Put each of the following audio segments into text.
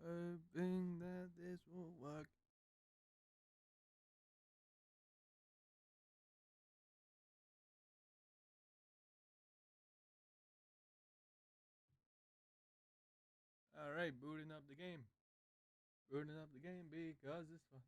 hoping that this will work. Alright, booting up the game. Booting up the game because it's fun.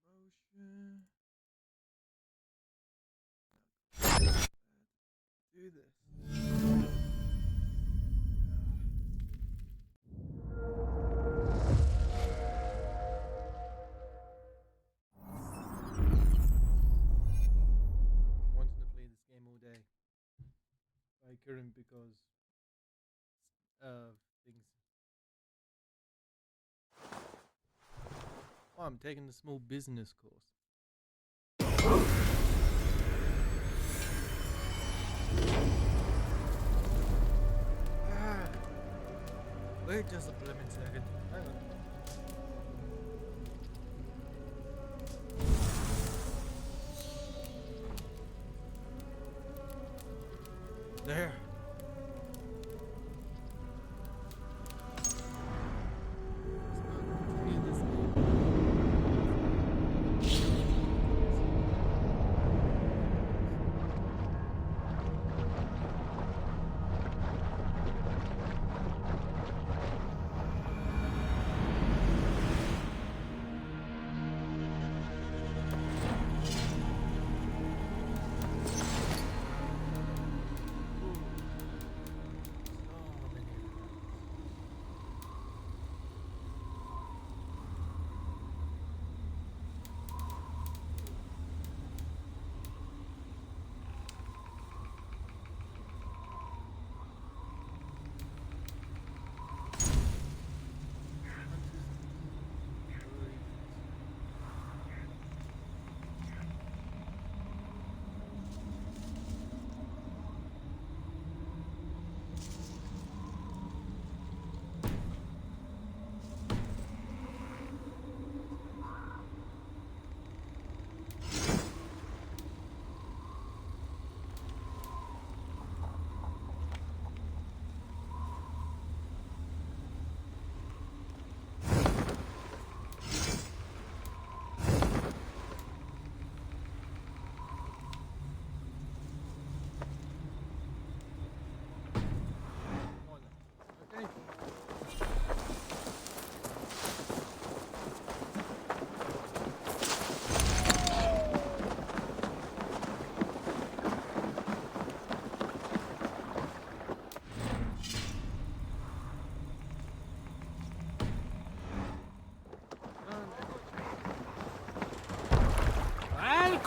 Motion. Do this. Wanting to play this game all day. I couldn't because of things. Oh, I'm taking a small business course. Wait just a blooming second. Hang on. There.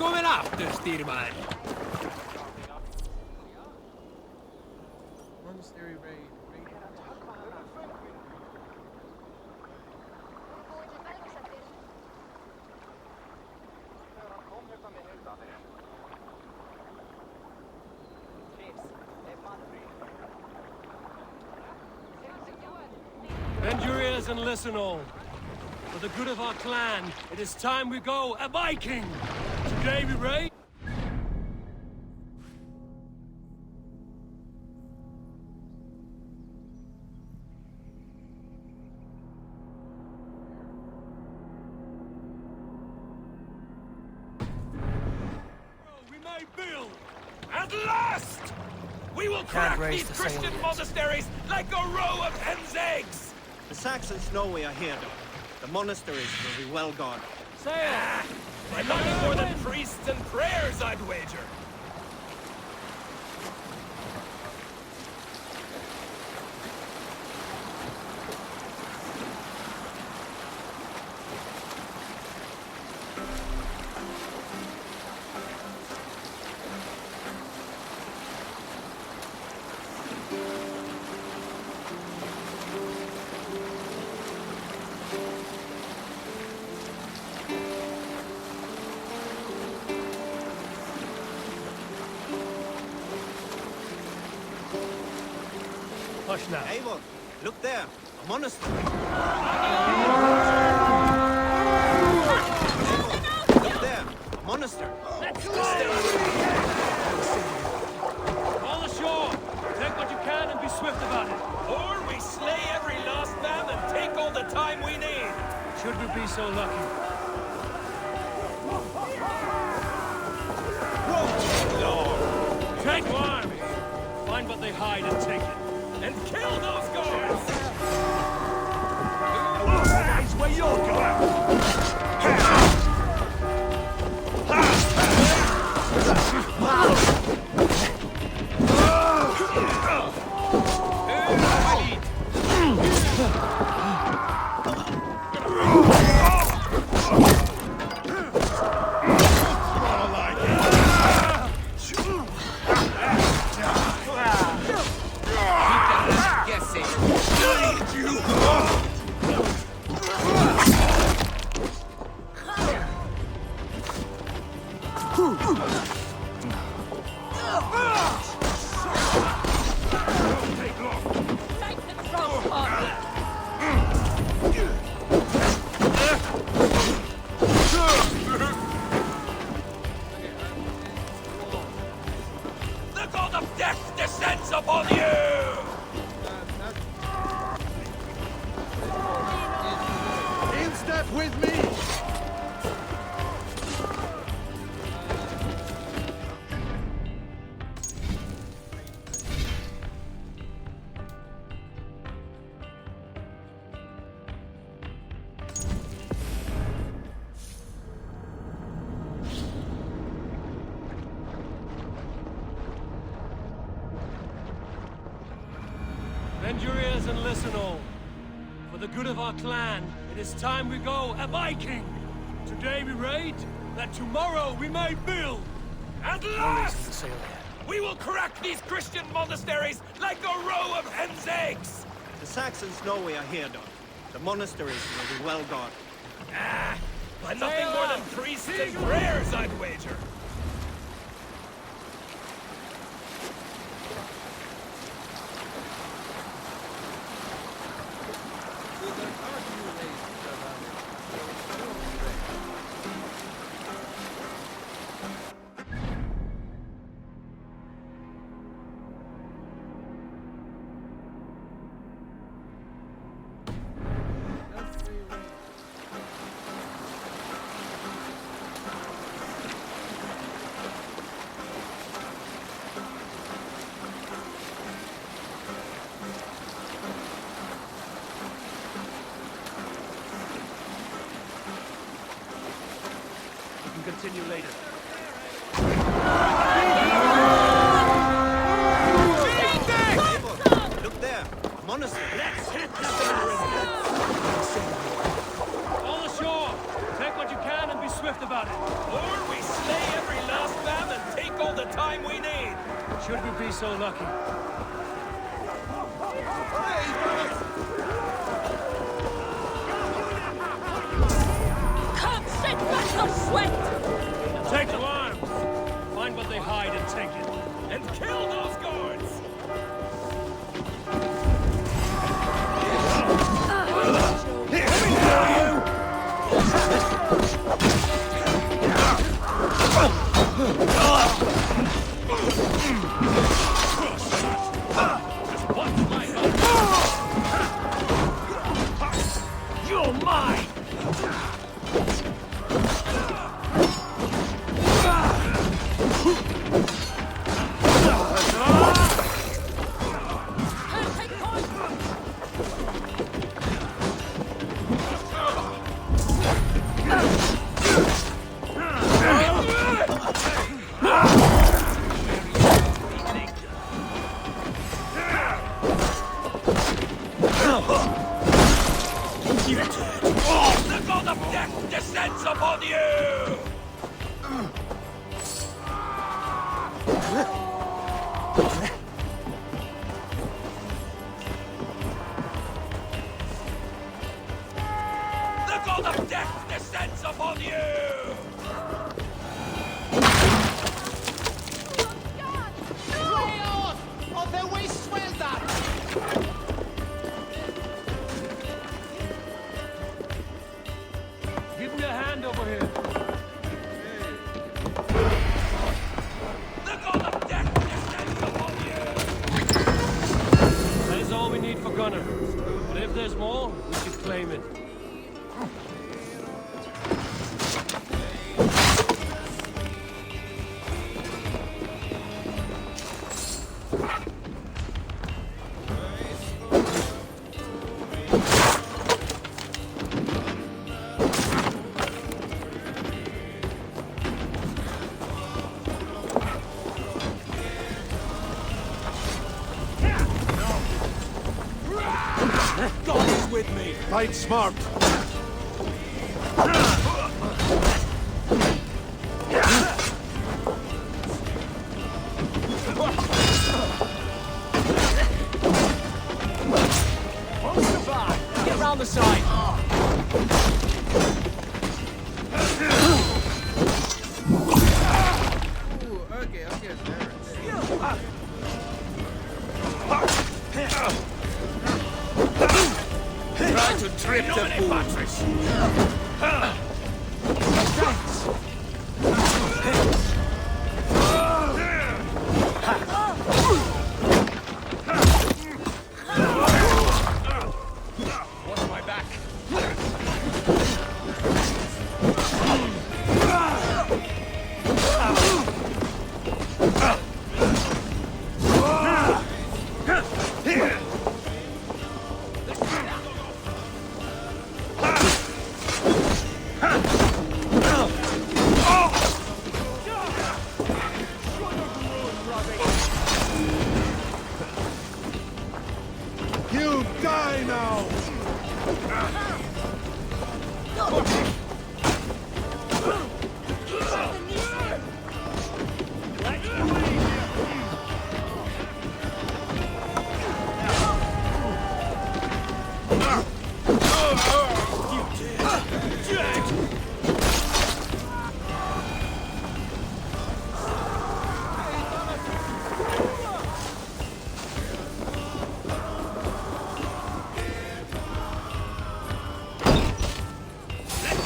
Välkommen afterstyrmar! Monastery raid. Bend your ears and listen all. For the good of our clan, it is time we go a Viking! Today we raid... We may build! At last! We will crack these Christian monasteries like a row of hen's eggs! The Saxons know we are here, though. The monasteries will be well guarded. Say it! By nothing more than priests and prayers, I'd wager. Hush now. Eivor, look there, a monastery. Eivor, look there, a monastery. All ashore! Take what you can and be swift about it. Or we slay every last man and take all the time we need. Should we be so lucky? Take arms! Find what they hide and take it. And kill those guards! That's where you're going! The god of death descends upon you! In step with me! Bend your ears and listen all. For the good of our clan, it is time we go a Viking. Today we raid, that tomorrow we may build. At last! We will crack these Christian monasteries like a row of hen's eggs! The Saxons know we are here, though. The monasteries will be well guarded. By nothing more than priests and prayers, I'd wager. We can continue later. Eivor, look there, a monastery. Let's hit the All ashore! Take what you can and be swift about it. Or we slay every last man and take all the time we need. Should we be so lucky? Come, sit back your sweat! Take to arms! Find what they hide and take it. And kill those guards! You're mine! Take point! The god of death descends upon you! The god of death descends upon you! Give me a hand over here. The god of death descends upon you! That is all we need for Gunner. But if there's more, we should claim it. God is with me! Fight smart. Get round the side! Ooh, okay, I'll get there. Try to trip the fool. Watch my back. You die now!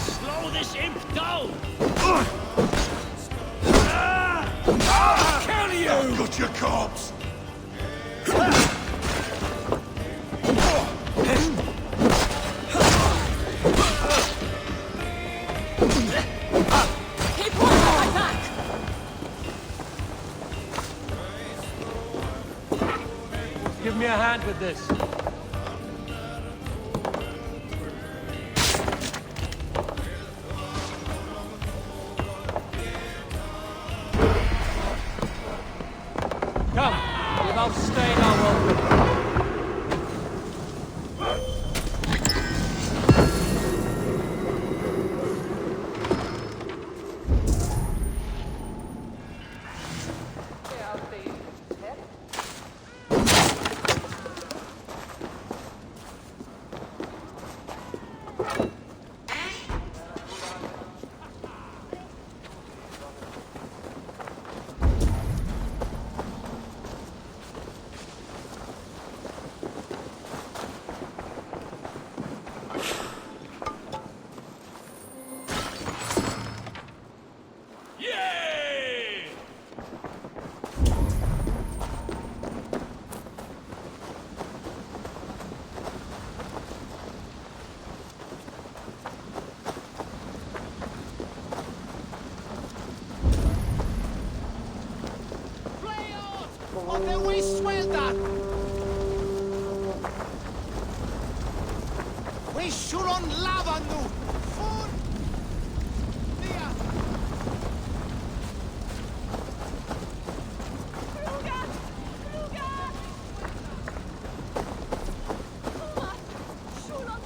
Slow this imp down! Kill you! Got your corpse! Keep one on my back! Give me a hand with this. Come, we've outstayed our welcome. Yay! We should on lava nu! Fun! Via! Rugan! Rugan! Schulan!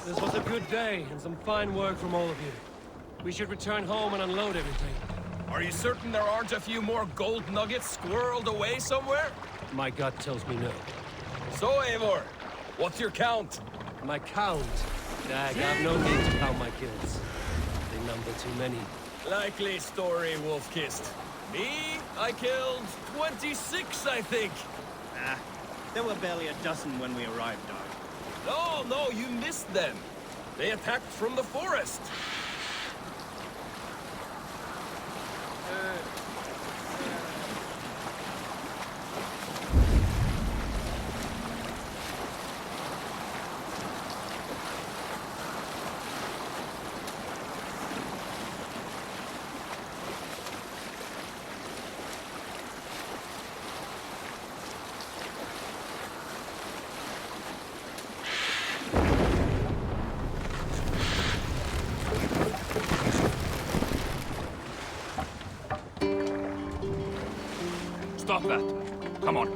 This was a good day, and some fine work from all of you. We should return home and unload everything. Are you certain there aren't a few more gold nuggets squirreled away somewhere? My gut tells me no. So, Eivor, what's your count? My count? Dag, I've no need to count my kills. They number too many. Likely story, Wolf-Kissed. Me? I killed 26, I think. Ah, there were barely a dozen when we arrived, Dog. No, you missed them. They attacked from the forest. Stop that. Come on.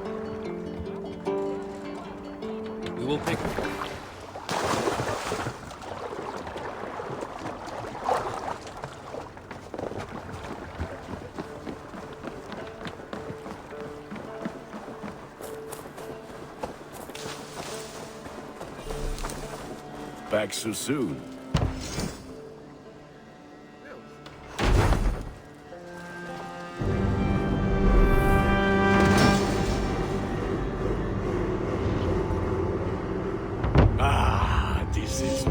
We will pick... Back so soon.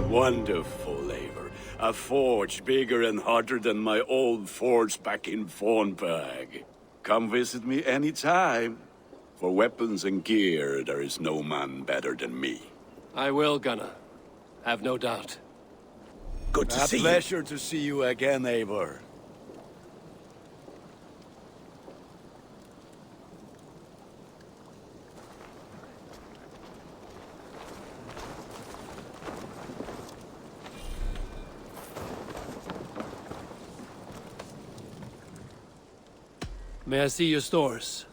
Wonderful, Eivor. A forge bigger and hotter than my old forge back in Fornberg. Come visit me anytime. For weapons and gear, there is no man better than me. I will, Gunnar. Have no doubt. Good to see you. A pleasure to see you again, Eivor. May I see your stores?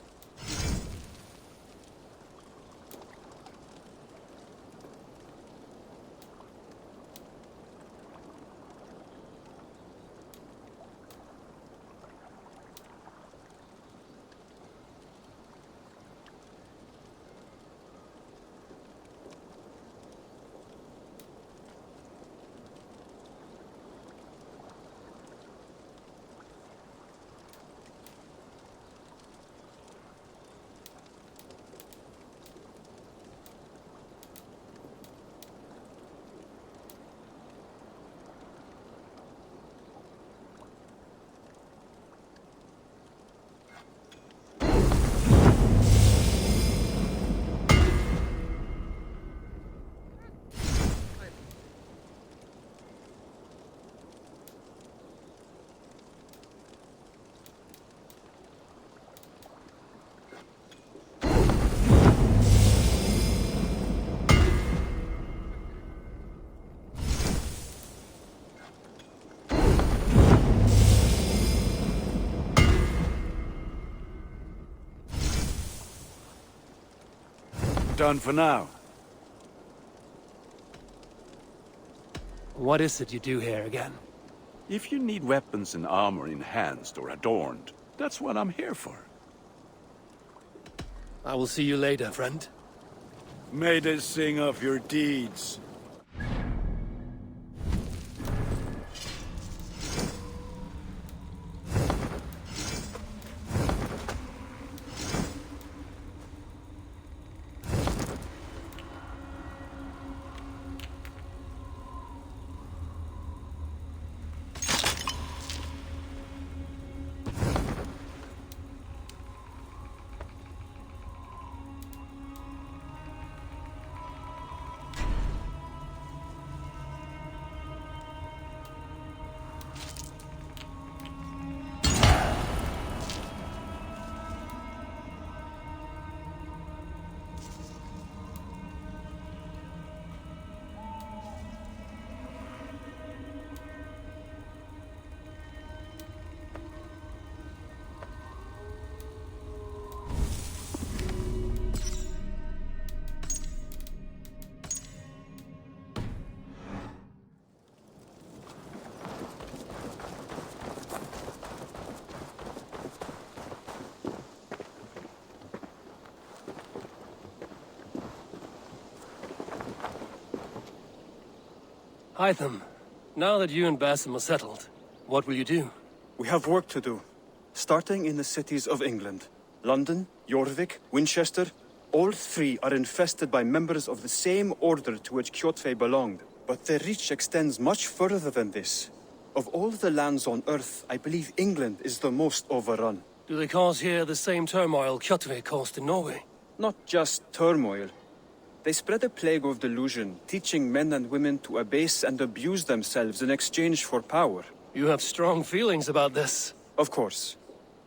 Done for now. What is it you do here again? If you need weapons and armor enhanced or adorned, that's what I'm here for. I will see you later, friend. May they sing of your deeds. Hytham, now that you and Basim are settled, what will you do? We have work to do, starting in the cities of England. London, Jorvik, Winchester, all three are infested by members of the same order to which Kjotve belonged. But their reach extends much further than this. Of all the lands on Earth, I believe England is the most overrun. Do they cause here the same turmoil Kjotve caused in Norway? Not just turmoil. They spread a plague of delusion, teaching men and women to abase and abuse themselves in exchange for power. You have strong feelings about this. Of course.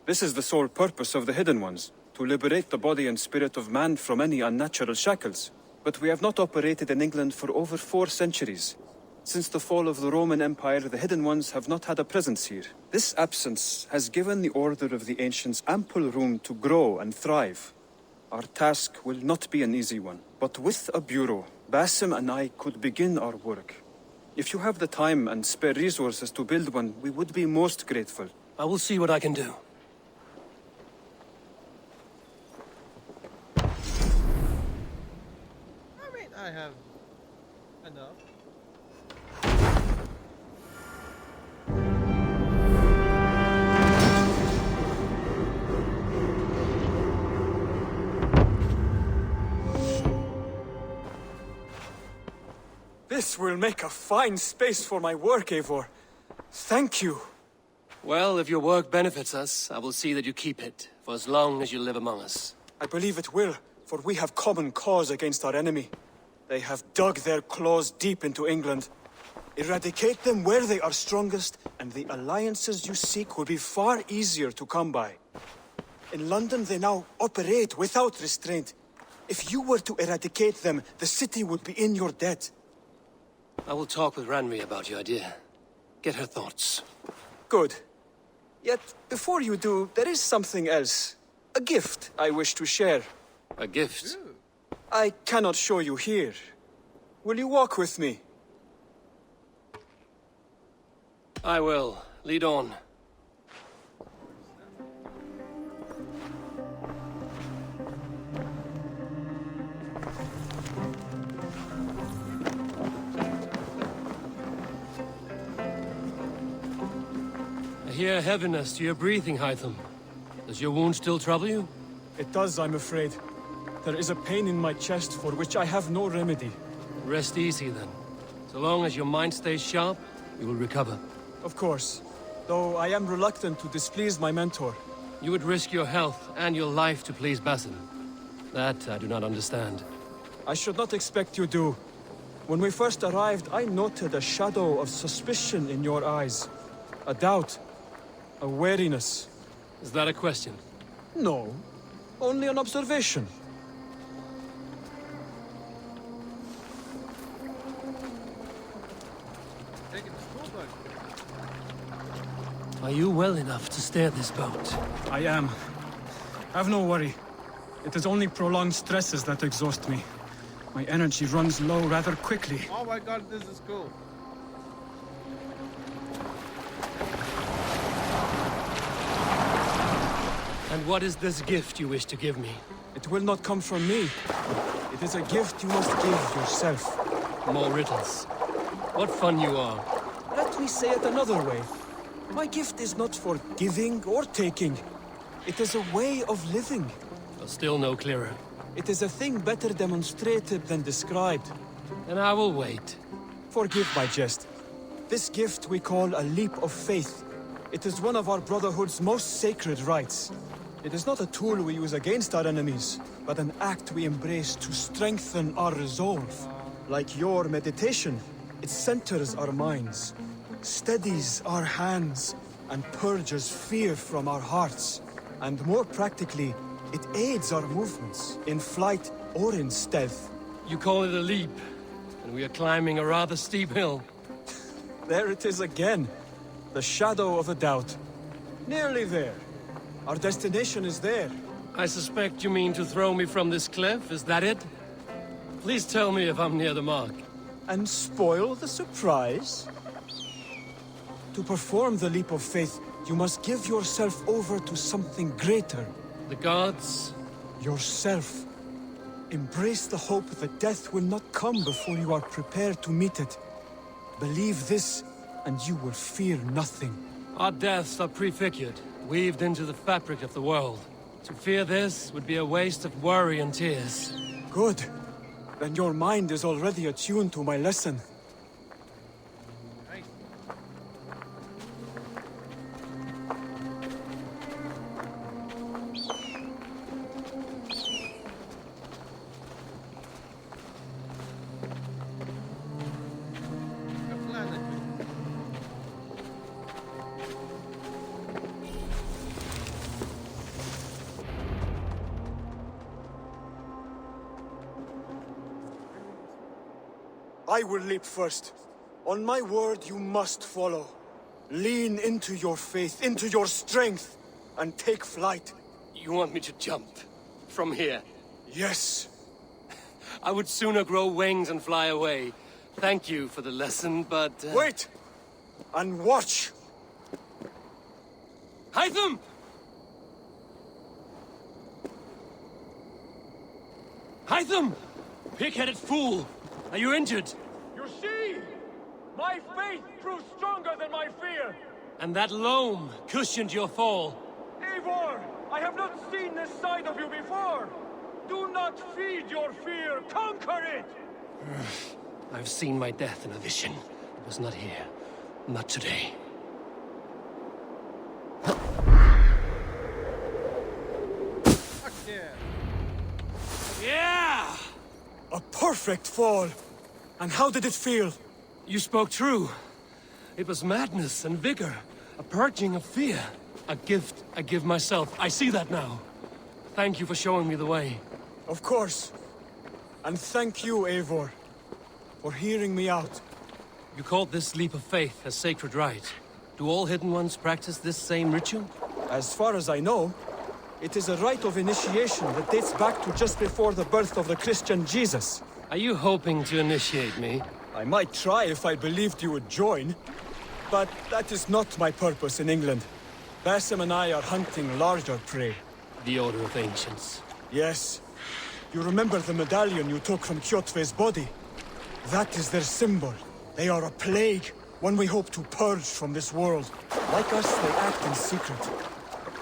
This is the sole purpose of the Hidden Ones, to liberate the body and spirit of man from any unnatural shackles. But we have not operated in England for over 4 centuries. Since the fall of the Roman Empire, the Hidden Ones have not had a presence here. This absence has given the Order of the Ancients ample room to grow and thrive. Our task will not be an easy one, but with a bureau, Basim and I could begin our work. If you have the time and spare resources to build one, we would be most grateful. I will see what I can do. I mean, I have enough. This will make a fine space for my work, Eivor. Thank you. Well, if your work benefits us, I will see that you keep it, for as long as you live among us. I believe it will, for we have common cause against our enemy. They have dug their claws deep into England. Eradicate them where they are strongest, and the alliances you seek will be far easier to come by. In London, they now operate without restraint. If you were to eradicate them, the city would be in your debt. I will talk with Ranri about your idea. Get her thoughts. Good. Yet, before you do, there is something else. A gift I wish to share. A gift? I cannot show you here. Will you walk with me? I will. Lead on. I hear heaviness to your breathing, Hytham. Does your wound still trouble you? It does, I'm afraid. There is a pain in my chest for which I have no remedy. Rest easy, then. So long as your mind stays sharp, you will recover. Of course. Though I am reluctant to displease my mentor. You would risk your health and your life to please Basim. That I do not understand. I should not expect you do. When we first arrived, I noted a shadow of suspicion in your eyes. A doubt. A wariness. Is that a question? No. Only an observation. Taking the school bus. Are you well enough to steer this boat? I am. Have no worry. It is only prolonged stresses that exhaust me. My energy runs low rather quickly. Oh my god, this is cool. And what is this gift you wish to give me? It will not come from me. It is a gift you must give yourself. More riddles. What fun you are. Let me say it another way. My gift is not for giving or taking. It is a way of living. Still no clearer. It is a thing better demonstrated than described. Then I will wait. Forgive my jest. This gift we call a leap of faith. It is one of our Brotherhood's most sacred rites. It is not a tool we use against our enemies, but an act we embrace to strengthen our resolve. Like your meditation, it centers our minds, steadies our hands, and purges fear from our hearts. And more practically, it aids our movements, in flight or in stealth. You call it a leap, and we are climbing a rather steep hill. There it is again. The shadow of a doubt. Nearly there. Our destination is there. I suspect you mean to throw me from this cliff, is that it? Please tell me if I'm near the mark. And spoil the surprise? To perform the leap of faith, you must give yourself over to something greater. The gods? Yourself. Embrace the hope that death will not come before you are prepared to meet it. Believe this, and you will fear nothing. Our deaths are prefigured, weaved into the fabric of the world. To fear this would be a waste of worry and tears. Good. Then your mind is already attuned to my lesson. Nice. A planet. I will leap first. On my word, you must follow. Lean into your faith, into your strength, and take flight. You want me to jump? From here? Yes. I would sooner grow wings and fly away. Thank you for the lesson, but... Wait! And watch! Hytham! Hytham! Pig-headed fool! Are you injured? You see? My faith proved stronger than my fear! And that loam cushioned your fall. Eivor, I have not seen this side of you before! Do not feed your fear, conquer it! I've seen my death in a vision. It was not here. Not today. Fuck yeah. Yeah! A perfect fall! And how did it feel? You spoke true. It was madness and vigor. A purging of fear. A gift I give myself. I see that now. Thank you for showing me the way. Of course. And thank you, Eivor, for hearing me out. You called this leap of faith a sacred rite. Do all Hidden Ones practice this same ritual? As far as I know, it is a rite of initiation that dates back to just before the birth of the Christian Jesus. Are you hoping to initiate me? I might try if I believed you would join, but that is not my purpose in England. Basim and I are hunting larger prey. The Order of Ancients. Yes. You remember the medallion you took from Kjotve's body? That is their symbol. They are a plague, one we hope to purge from this world. Like us, they act in secret.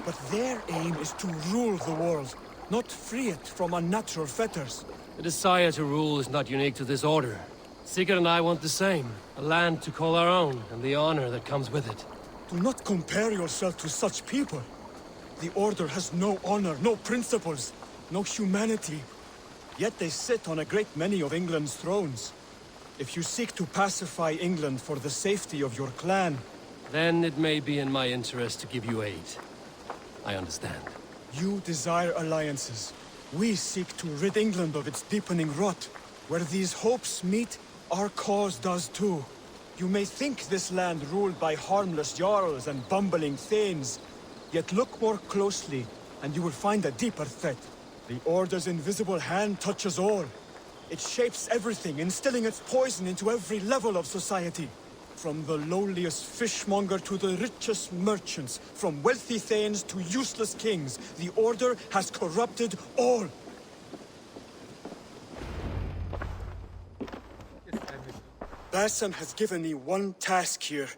But their aim is to rule the world, not free it from unnatural fetters. The desire to rule is not unique to this order. Sigurd and I want the same. A land to call our own, and the honor that comes with it. Do not compare yourself to such people. The Order has no honor, no principles, no humanity. Yet they sit on a great many of England's thrones. If you seek to pacify England for the safety of your clan... Then it may be in my interest to give you aid. I understand. You desire alliances. We seek to rid England of its deepening rot. Where these hopes meet, our cause does too. You may think this land ruled by harmless jarls and bumbling thanes. Yet look more closely, and you will find a deeper threat. The Order's invisible hand touches all. It shapes everything, instilling its poison into every level of society. From the lowliest fishmonger to the richest merchants, from wealthy thanes to useless kings, the Order has corrupted all. Yes, I miss you. Basim has given me one task here.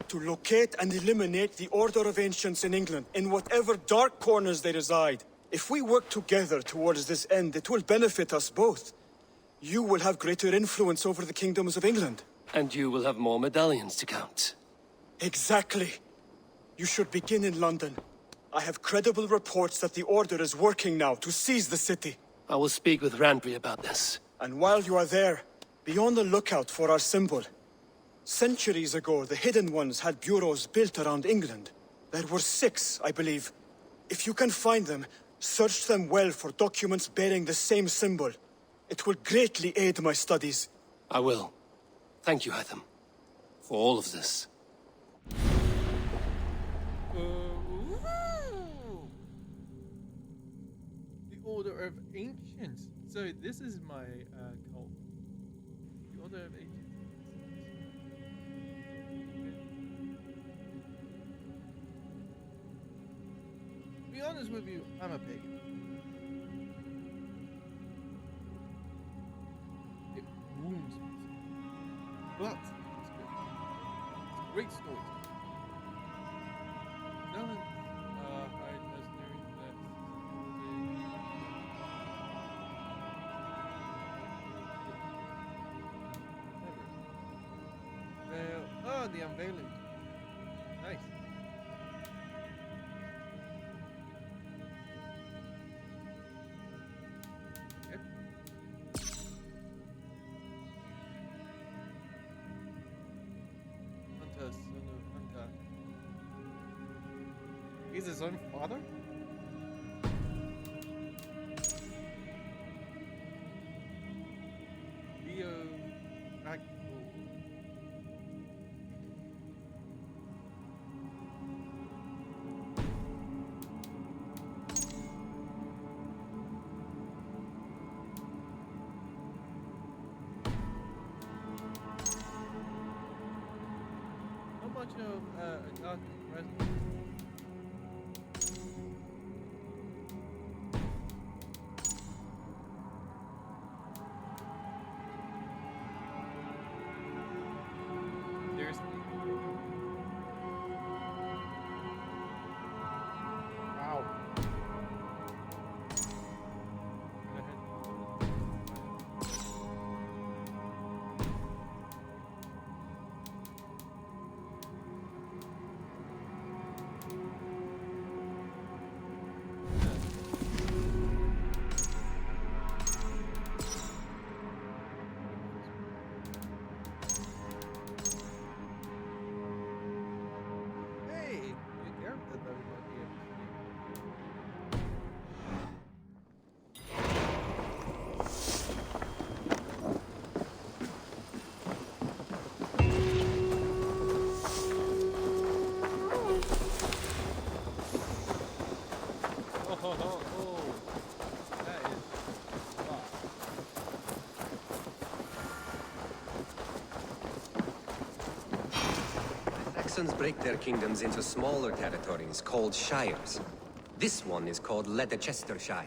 To locate and eliminate the Order of Ancients in England, in whatever dark corners they reside. If we work together towards this end, it will benefit us both. You will have greater influence over the kingdoms of England. And you will have more medallions to count. Exactly. You should begin in London. I have credible reports that the Order is working now to seize the city. I will speak with Randry about this. And while you are there, be on the lookout for our symbol. Centuries ago, the Hidden Ones had bureaus built around England. There were 6, I believe. If you can find them, search them well for documents bearing the same symbol. It will greatly aid my studies. I will. Thank you, Hytham, for all of this. Ooh. The Order of Ancients. So this is my cult. The Order of Ancients. To be honest with you, I'm a pagan. It wounds me, but it's good. Great story. Gentlemen, hide mercenary that Veil. Oh, the unveiling. Nice. Yep. Hunter, son of Hunter. He's his own father? Leo Rackful. How much of a dark presence? Seriously? Wow. Go ahead. Hey, new character that we might be able to see. Oh, ho, ho, oh. That is wow. Saxons break their kingdoms into smaller territories called shires. This one is called Leicestershire.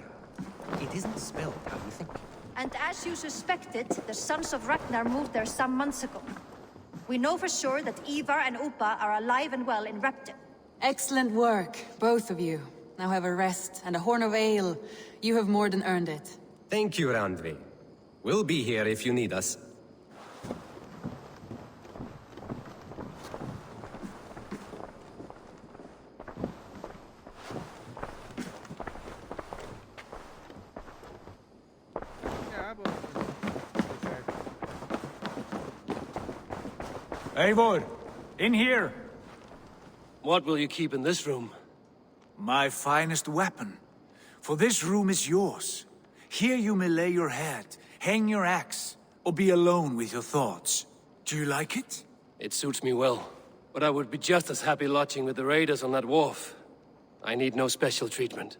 It isn't spelled how you think. And as you suspected, the sons of Ragnar moved there some months ago. We know for sure that Ivar and Upa are alive and well in Repton. Excellent work, both of you. Now have a rest and a horn of ale. You have more than earned it. Thank you, Randvi. We'll be here if you need us. Yeah, but Eivor, in here. What will you keep in this room? My finest weapon. For this room is yours. Here you may lay your head, hang your axe, or be alone with your thoughts. Do you like it? It suits me well, but I would be just as happy lodging with the raiders on that wharf. I need no special treatment.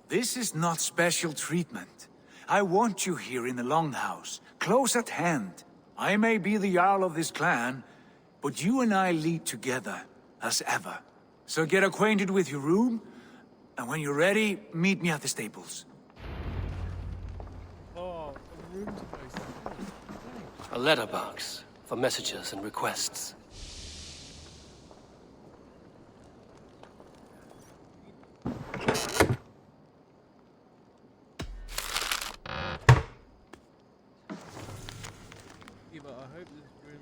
This is not special treatment. I want you here in the Longhouse, close at hand. I may be the Jarl of this clan, but you and I lead together, as ever. So get acquainted with your room, and when you're ready, meet me at the stables. oh, a room's nice. A letterbox for messages and requests. Yeah, but I hope this room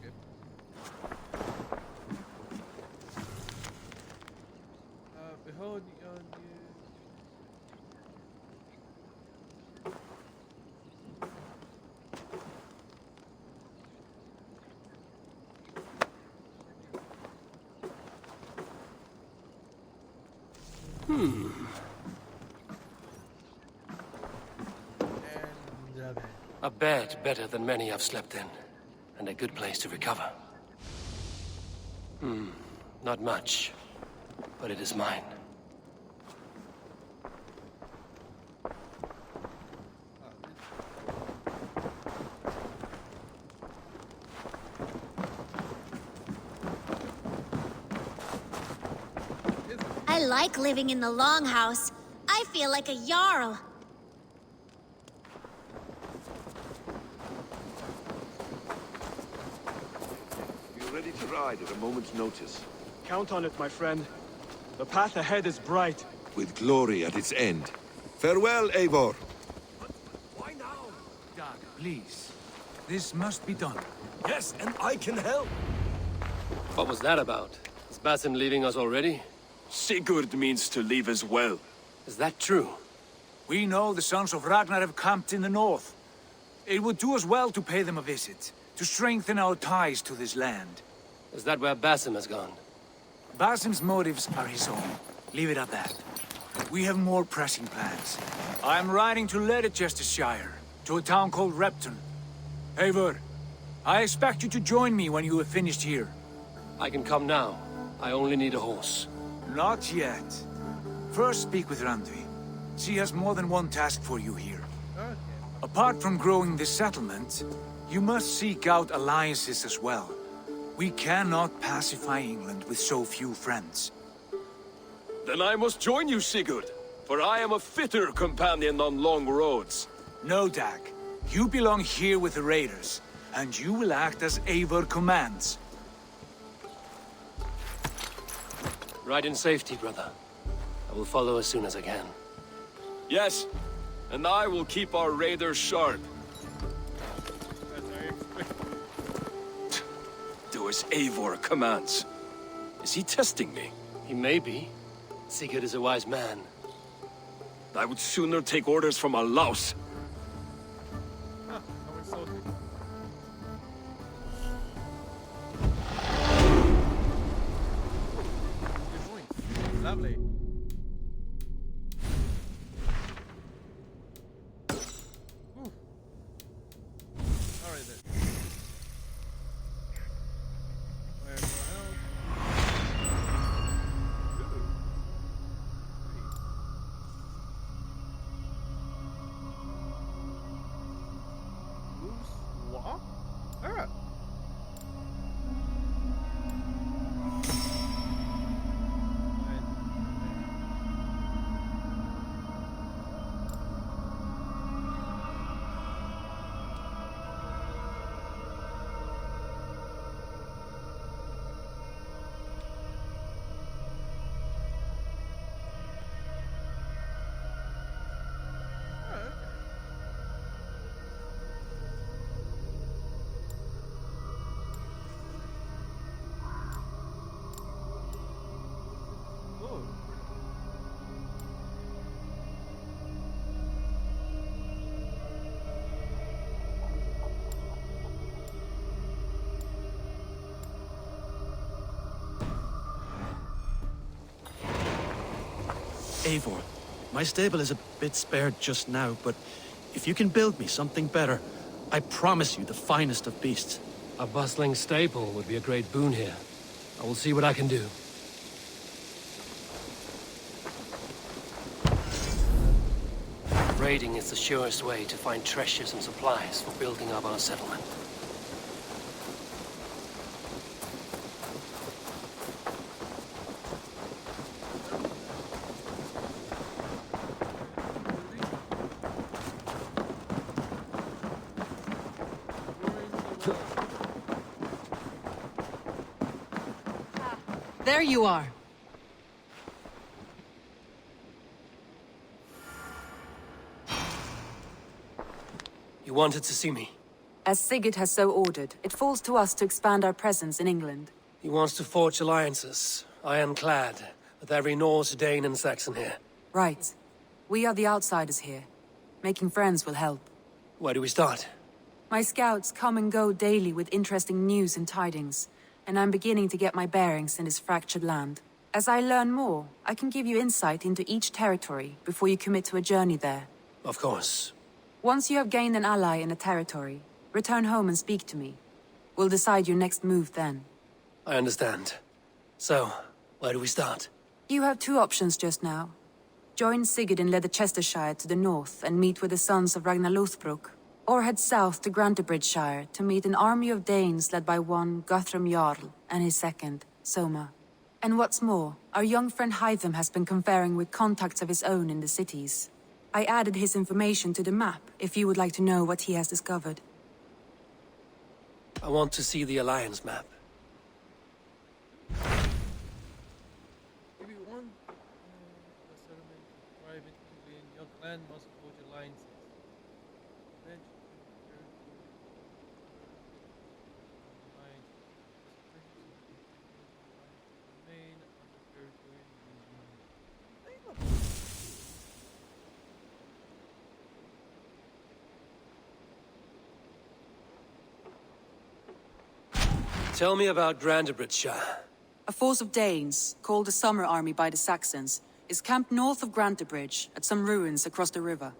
okay. Behold your new. And A bed better than many I've slept in, and a good place to recover. Not much, but it is mine. like living in the Longhouse. I feel like a Jarl. You're ready to ride at a moment's notice. Count on it, my friend. The path ahead is bright. With glory at its end. Farewell, Eivor. Why now? Dag, please. This must be done. Yes, and I can help. What was that about? Is Basim leaving us already? Sigurd means to leave as well. Is that true? We know the sons of Ragnar have camped in the north. It would do us well to pay them a visit, to strengthen our ties to this land. Is that where Basim has gone? Basim's motives are his own. Leave it at that. We have more pressing plans. I'm riding to Leicestershire, to a town called Repton. Eivor, I expect you to join me when you have finished here. I can come now. I only need a horse. Not yet. First speak with Randvi. She has more than one task for you here. Okay. Apart from growing this settlement, you must seek out alliances as well. We cannot pacify England with so few friends. Then I must join you, Sigurd, for I am a fitter companion on long roads. No, Dag. You belong here with the raiders, and you will act as Eivor commands. Ride in safety, brother. I will follow as soon as I can. Yes, and I will keep our raiders sharp. As I expected. Do as Eivor commands. Is he testing me? He may be. Sigurd is a wise man. I would sooner take orders from a louse. Ah, how insulting. Good point. Lovely. Whew. Alright then. Where more help? Ooh. Who's what? Ah. Eivor, my stable is a bit spared just now, but if you can build me something better, I promise you the finest of beasts. A bustling stable would be a great boon here. I will see what I can do. Raiding is the surest way to find treasures and supplies for building up our settlement. There you are. You wanted to see me? As Sigurd has so ordered, it falls to us to expand our presence in England. He wants to forge alliances, ironclad, with every Norse, Dane and Saxon here. Right. We are the outsiders here. Making friends will help. Where do we start? My scouts come and go daily with interesting news and tidings, and I'm beginning to get my bearings in this fractured land. As I learn more, I can give you insight into each territory before you commit to a journey there. Of course. Once you have gained an ally in a territory, return home and speak to me. We'll decide your next move then. I understand. So, where do we start? You have two options just now. Join Sigurd in Leicestershire to the north and meet with the sons of Ragnar Lothbrok, or head south to Grantebridgeshire to meet an army of Danes led by one Guthrum Jarl and his second, Soma. And what's more, our young friend Hytham has been conferring with contacts of his own in the cities. I added his information to the map, if you would like to know what he has discovered. I want to see the Alliance map. If you want a settlement to thrive in your clan must forge alliances. Eventually, remain under territory. Tell me about Grantebridgeshire. A force of Danes, called the Summer Army by the Saxons, is camped north of Grantebridge, at some ruins across the river.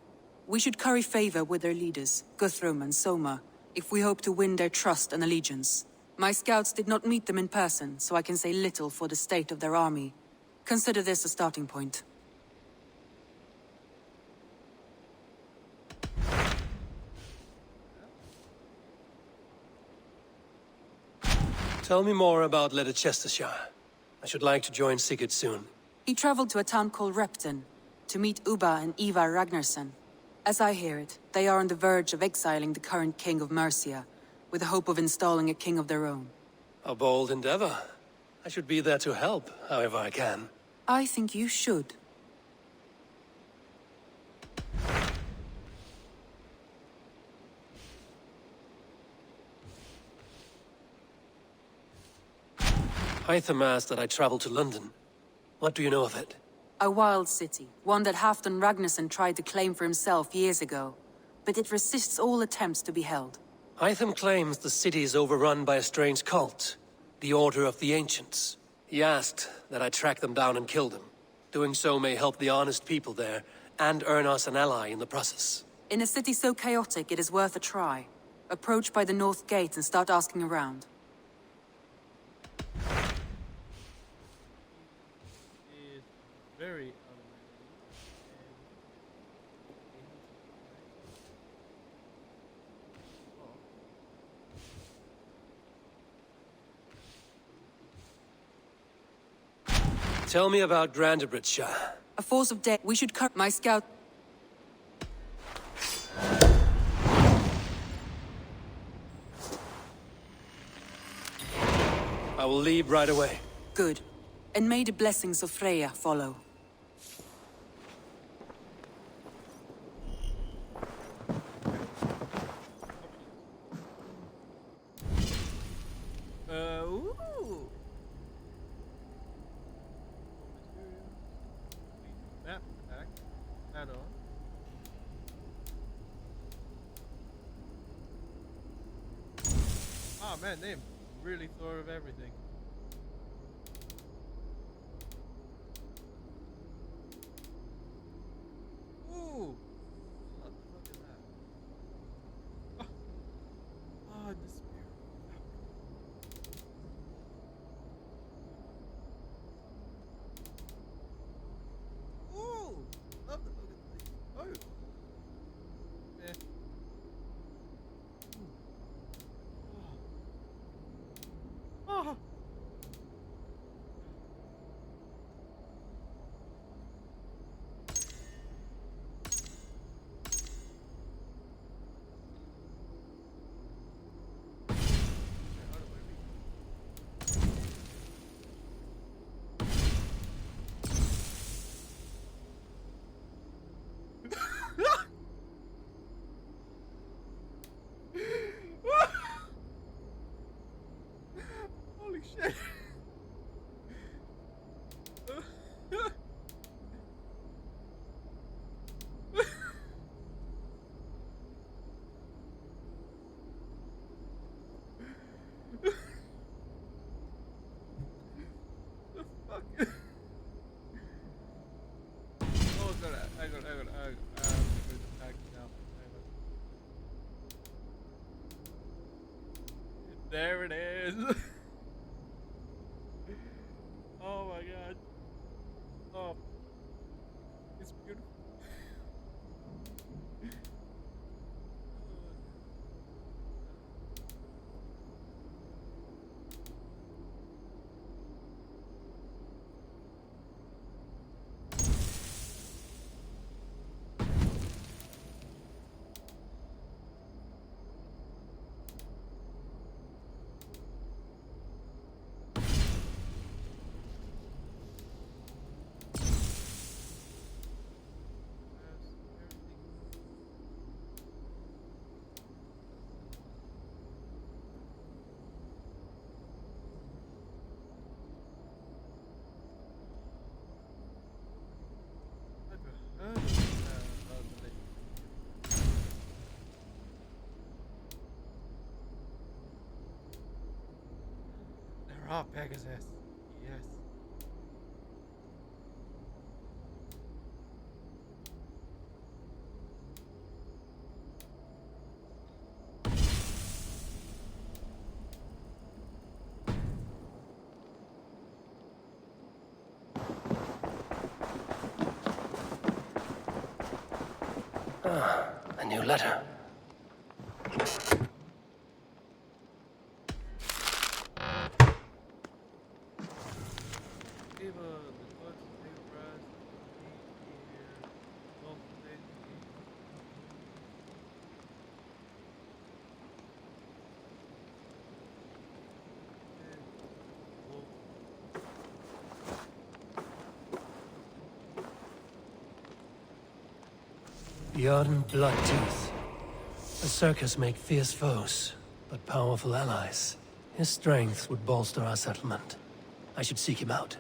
We should curry favor with their leaders, Guthrum and Soma, if we hope to win their trust and allegiance. My scouts did not meet them in person, so I can say little for the state of their army. Consider this a starting point. Tell me more about Leicestershire. I should like to join Sigurd soon. He traveled to a town called Repton, to meet Ubba and Ivar Ragnarsson. As I hear it, they are on the verge of exiling the current king of Mercia, with the hope of installing a king of their own. A bold endeavor. I should be there to help, however I can. I think you should. Hytham asked that I travel to London. What do you know of it? A wild city, one that Halfdan Ragnarsson tried to claim for himself years ago. But it resists all attempts to be held. Hytham claims the city is overrun by a strange cult, the Order of the Ancients. He asked that I track them down and kill them. Doing so may help the honest people there, and earn us an ally in the process. In a city so chaotic, it is worth a try. Approach by the North Gate and start asking around. Is very Tell me about Grantebridgeshire. A force of dead. We should cut my scout. I will leave right away. Good. And may the blessings of Freya follow. ooh. Map pack. Add on. Oh man, they really thought of everything. Ooh! Look at that. Oh, despair. Ooh! Love the look at these. Oh! Yeah. Oh! Holy shit. The fuck? Oh god, I got to attack now. There it is. Oh my god. Oh. It's beautiful. Raw Pegasus. Yes. A new letter. The ardent Bloodtooth. A circus make fierce foes, but powerful allies. His strength would bolster our settlement. I should seek him out.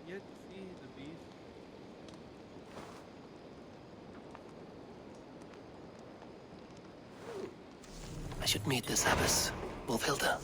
Yet to see the beast. I should meet this abbess, Wolfhilda.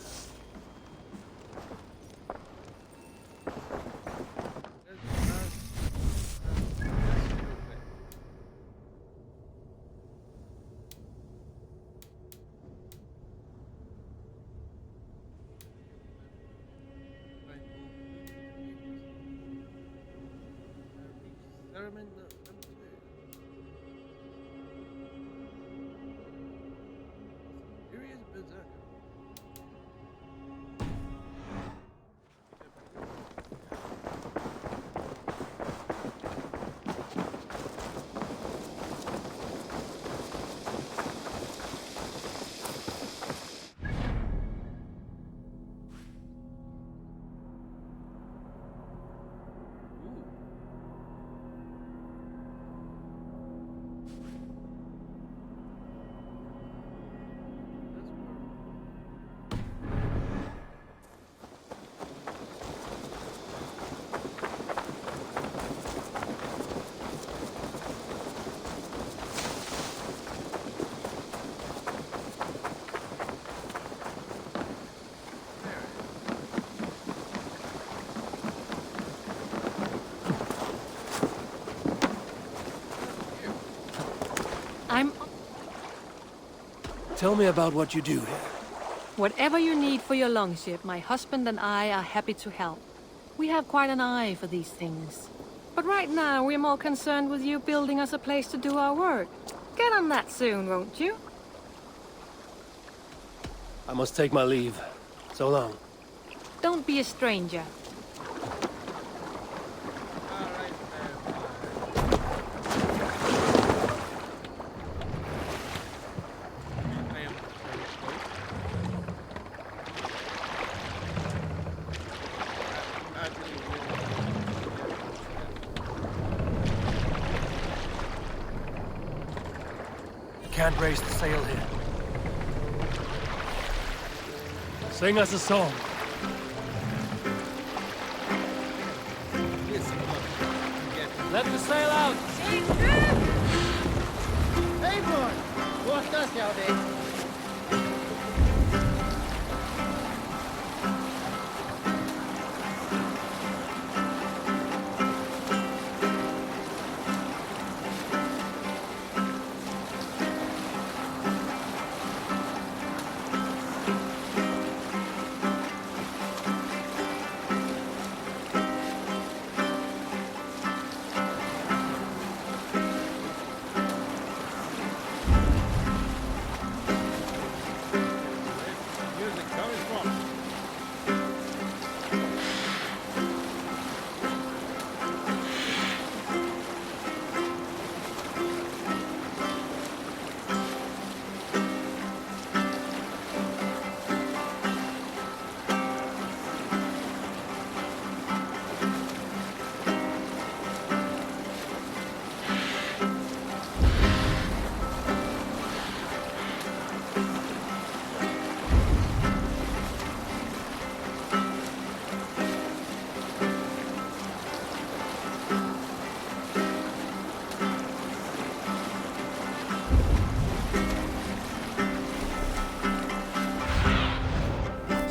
Tell me about what you do here. Whatever you need for your longship, my husband and I are happy to help. We have quite an eye for these things. But right now, we're more concerned with you building us a place to do our work. Get on that soon, won't you? I must take my leave. So long. Don't be a stranger. Can't raise the sail here. Sing us a song. Let the sail out! Hey, boy! What's that, Yaldie?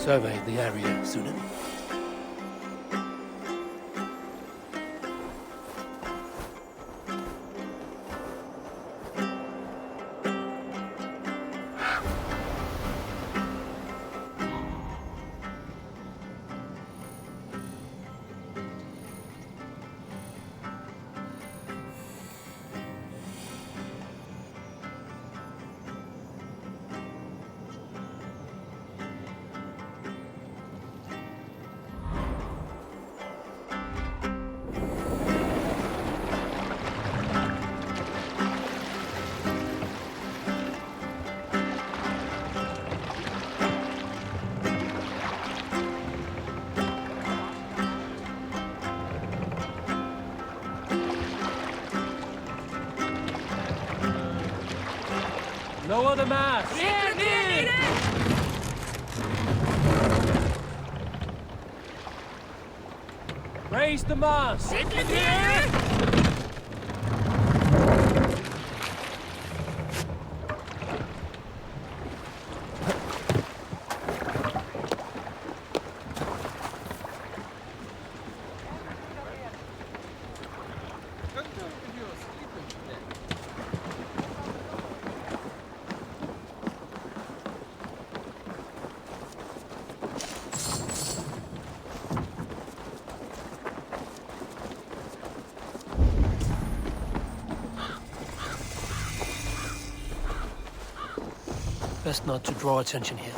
survey the area soon enough. Lower the mast! Raise the mast! Best not to draw attention here.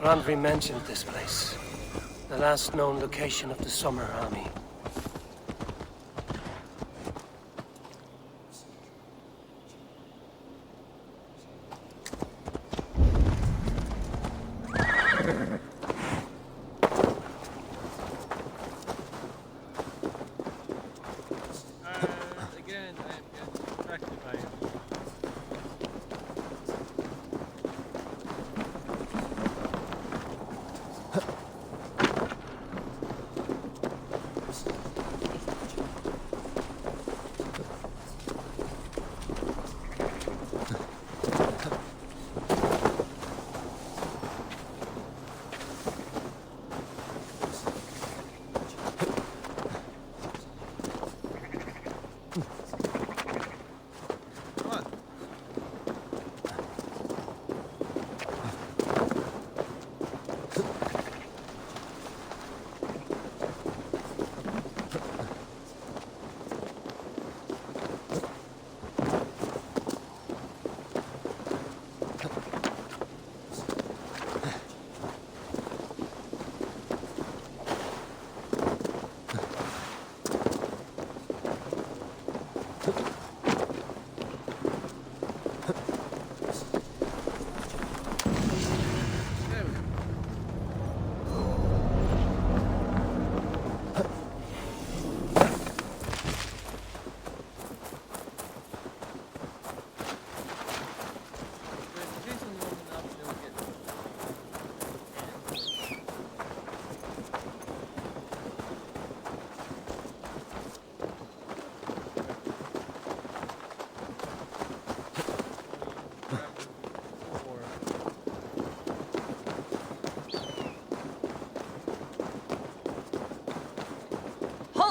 Ravin mentioned this place. The last known location of the Summer Army. Again, I am getting distracted by it.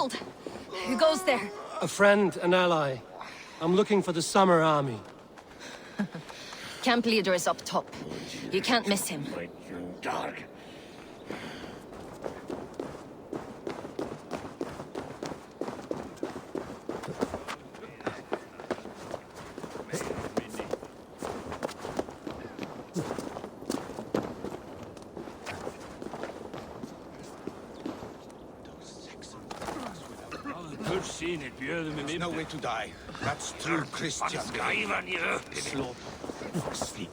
killed. Who goes there? A friend, an ally. I'm looking for the Summer Army. Camp leader is up top. You can't miss him. Dark. There's no way to die. That's true Christian. Slow. Sleep.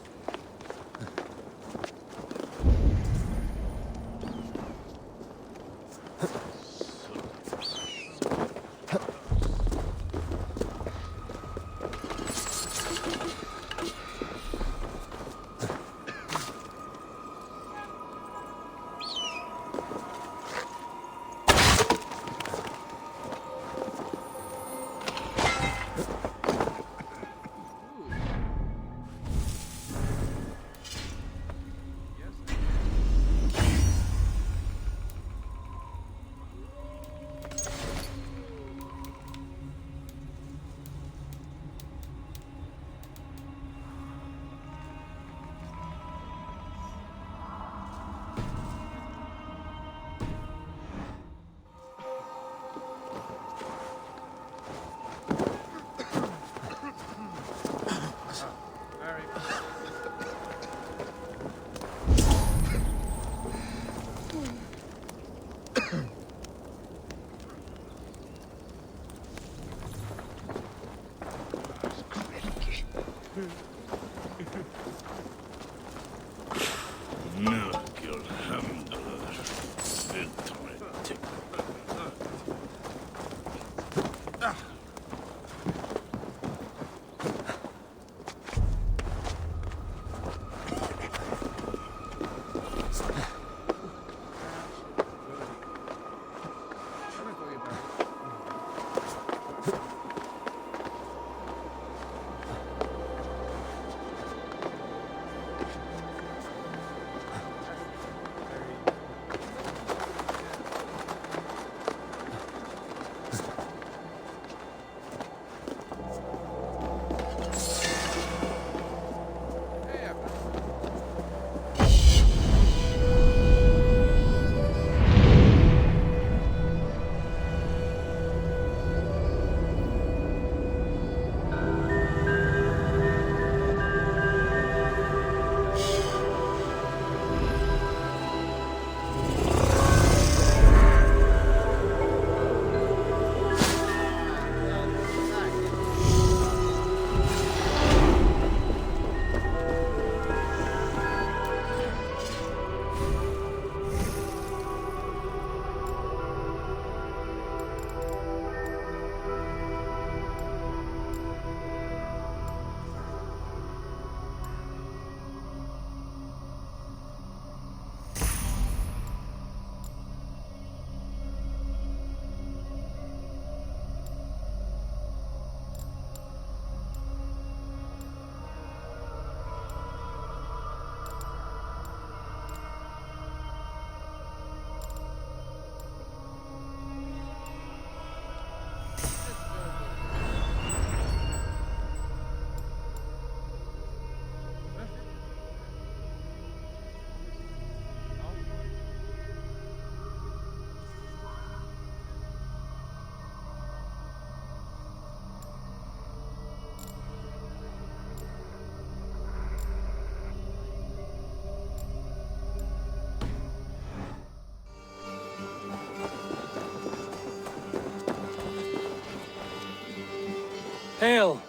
Hail!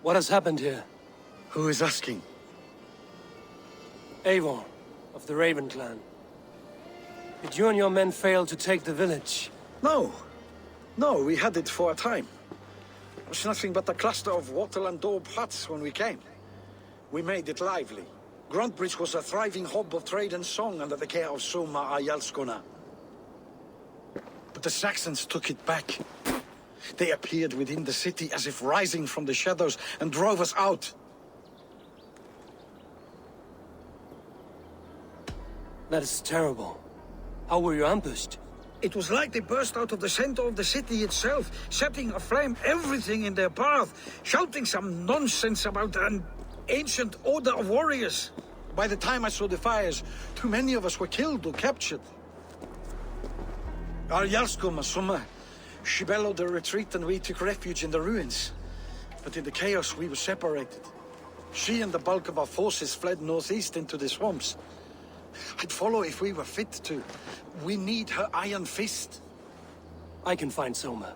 What has happened here? Who is asking? Eivor, of the Ravin clan. Did you and your men fail to take the village? No. No, we had it for a time. It was nothing but a cluster of wattle and daub huts when we came. We made it lively. Gruntbridge was a thriving hub of trade and song under the care of Soma Ayalskona. But the Saxons took it back. They appeared within the city as if rising from the shadows and drove us out. That is terrible. How were you ambushed? It was like they burst out of the center of the city itself, setting aflame everything in their path, shouting some nonsense about an ancient order of warriors. By the time I saw the fires, too many of us were killed or captured. Our Yarsko Masuma, she bellowed a retreat and we took refuge in the ruins. But in the chaos, we were separated. She and the bulk of our forces fled northeast into the swamps. I'd follow if we were fit to. We need her iron fist. I can find Soma.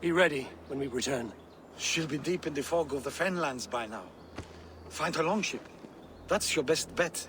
Be ready when we return. She'll be deep in the fog of the Fenlands by now. Find her longship. That's your best bet.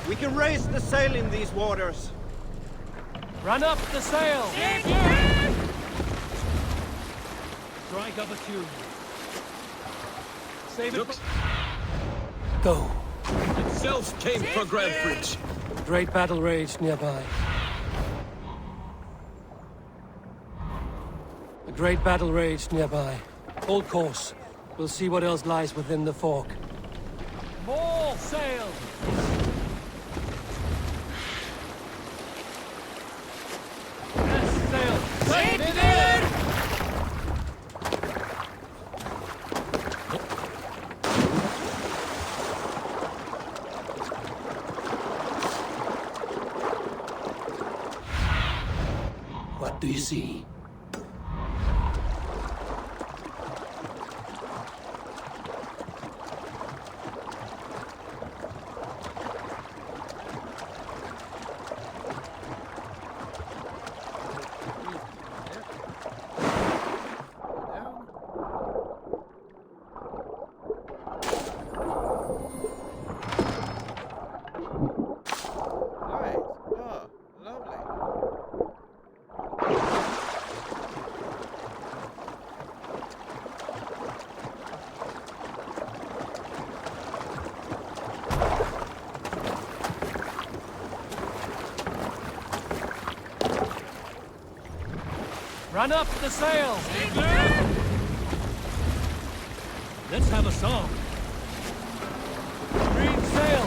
We can raise the sail in these waters. Run up the sail! Strike up a tune. Save it. Go. Itself came for Grandbridge. A great battle raged nearby. A great battle raged nearby. Hold course. We'll see what else lies within the fork. More sail! Yes, sail! Take it in! What do you see? Run up the sail! Let's have a song. Green sail!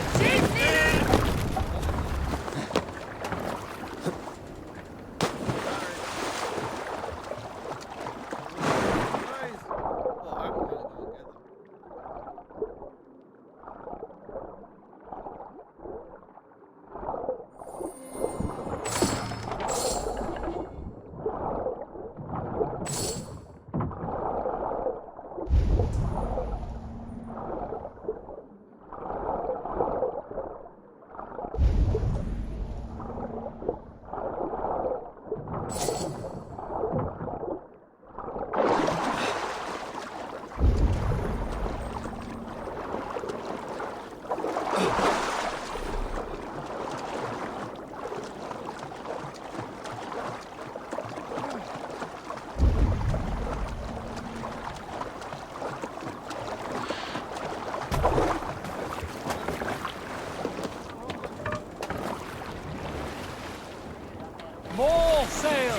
More sail!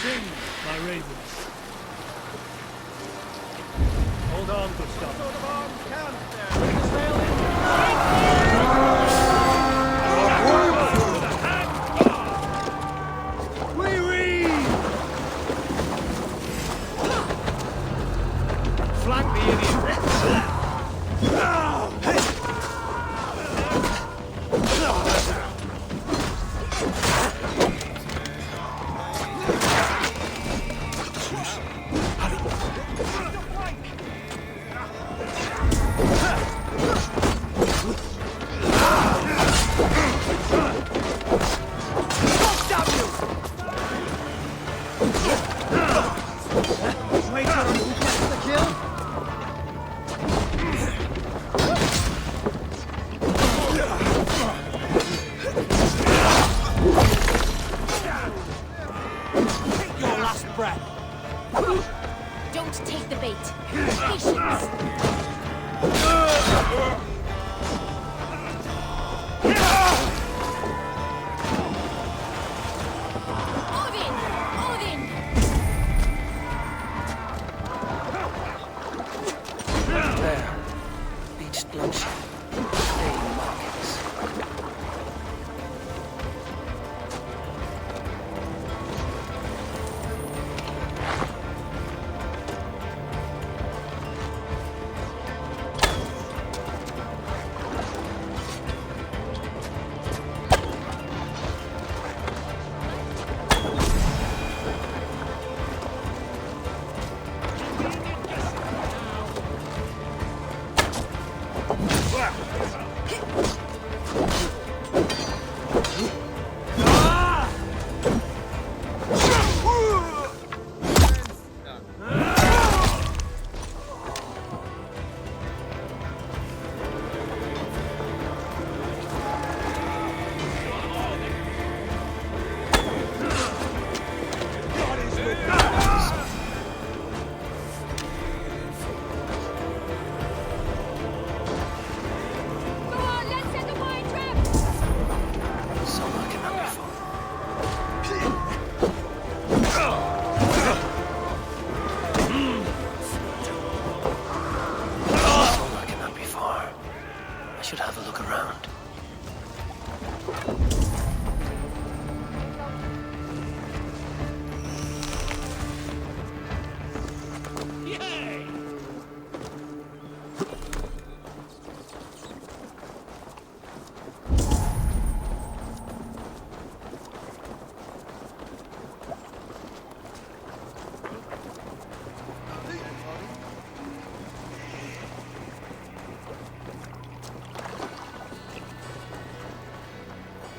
Sing, my ravens. Hold on, Gustav. Bring the sail in. Don't take the bait. Patience. Odin! Odin! There. Beached bloodshed. Day markings.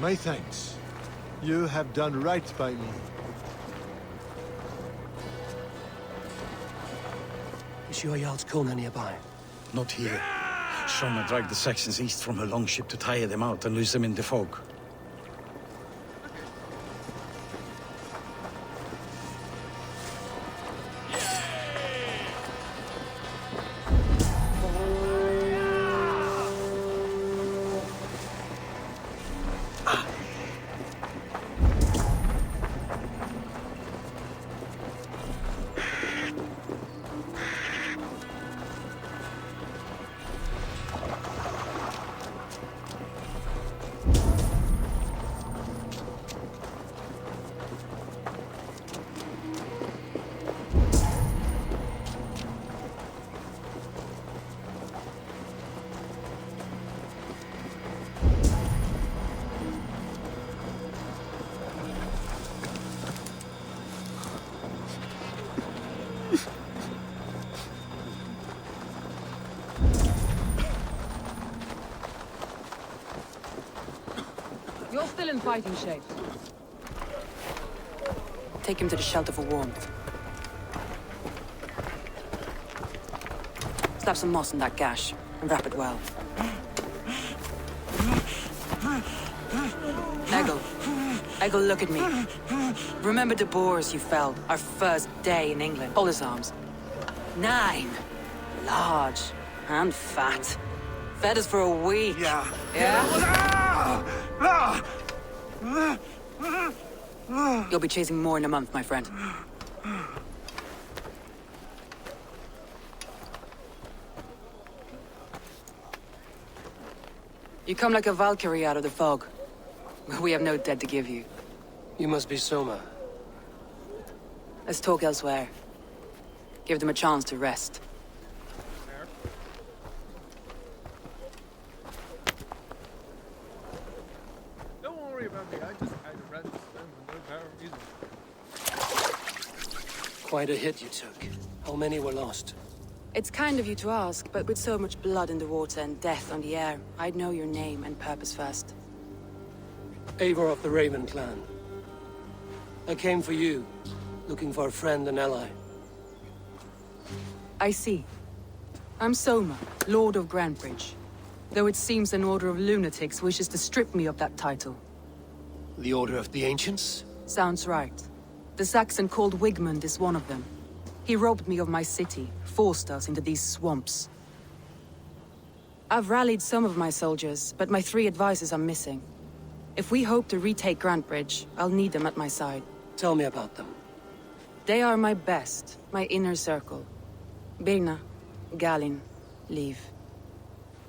My thanks. You have done right by me. Is your Jarl's Kuna nearby? Not here. Sona dragged the Saxons east from her longship to tire them out and lose them in the fog. You're still in fighting shape. Take him to the shelter for warmth. Slap some moss in that gash, and wrap it well. Eggle, look at me. Remember the boars you felled, our first day in England? Hold his arms. 9. Large and fat. Fed us for a week. Yeah? You'll be chasing more in a month, my friend. You come like a Valkyrie out of the fog. We have no dead to give you. You must be Soma. Let's talk elsewhere. Give them a chance to rest. Don't worry about me, I just Had a red stem and no power either. Quite a hit you took. How many were lost? It's kind of you to ask, but with so much blood in the water and death on the air, I'd know your name and purpose first. Eivor of the Ravin clan. I came for you, looking for a friend and ally. I see. I'm Soma, Lord of Grantebridge. Though it seems an order of lunatics wishes to strip me of that title. The Order of the Ancients? Sounds right. The Saxon called Wigmund is one of them. He robbed me of my city, forced us into these swamps. I've rallied some of my soldiers, but my 3 advisors are missing. If we hope to retake Grantebridge, I'll need them at my side. Tell me about them. They are my best, my inner circle. Birna, Galin, Liv.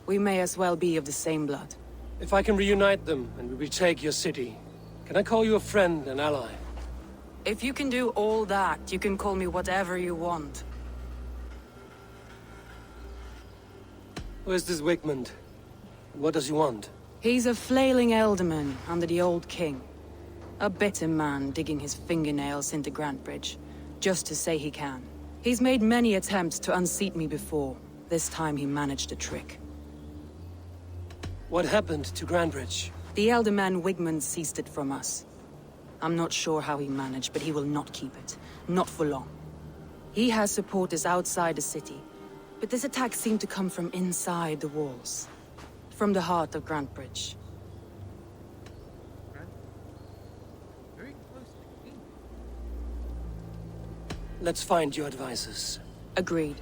We may as well be of the same blood. If I can reunite them and we retake your city, can I call you a friend and ally? If you can do all that, you can call me whatever you want. Where's this Wigmund? What does he want? He's a flailing elderman under the old king. A bitter man digging his fingernails into Grantebridge, just to say he can. He's made many attempts to unseat me before. This time he managed a trick. What happened to Grantebridge? The elderman Wigmund seized it from us. I'm not sure how he managed, but he will not keep it. Not for long. He has supporters outside the city, but this attack seemed to come from inside the walls. From the heart of Grantebridge. Very close to the king. Let's find your advisors. Agreed.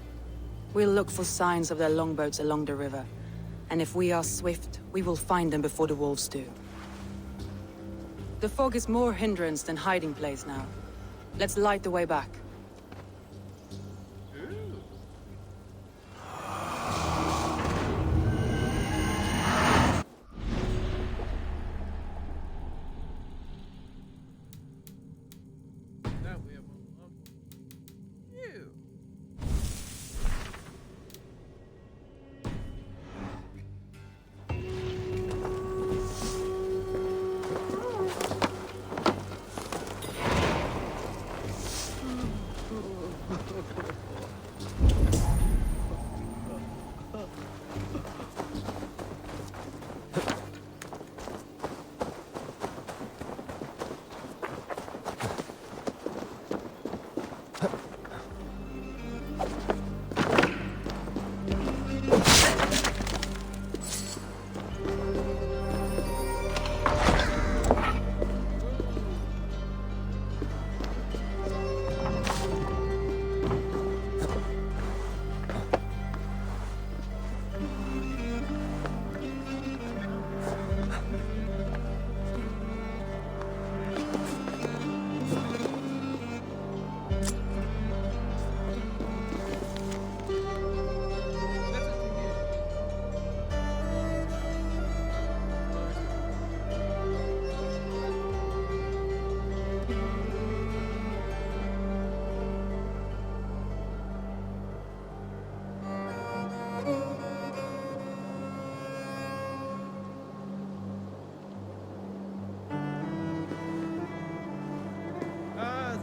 We'll look for signs of their longboats along the river. And if we are swift, we will find them before the wolves do. The fog is more hindrance than hiding place now. Let's light the way back. Now we have unlocked you.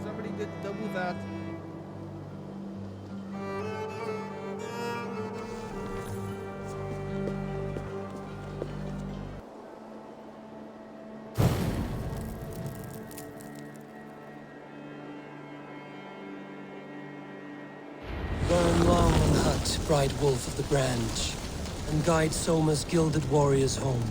Somebody did double that. Burn long and hut, bright wolf of the branch, and guide Soma's gilded warriors home.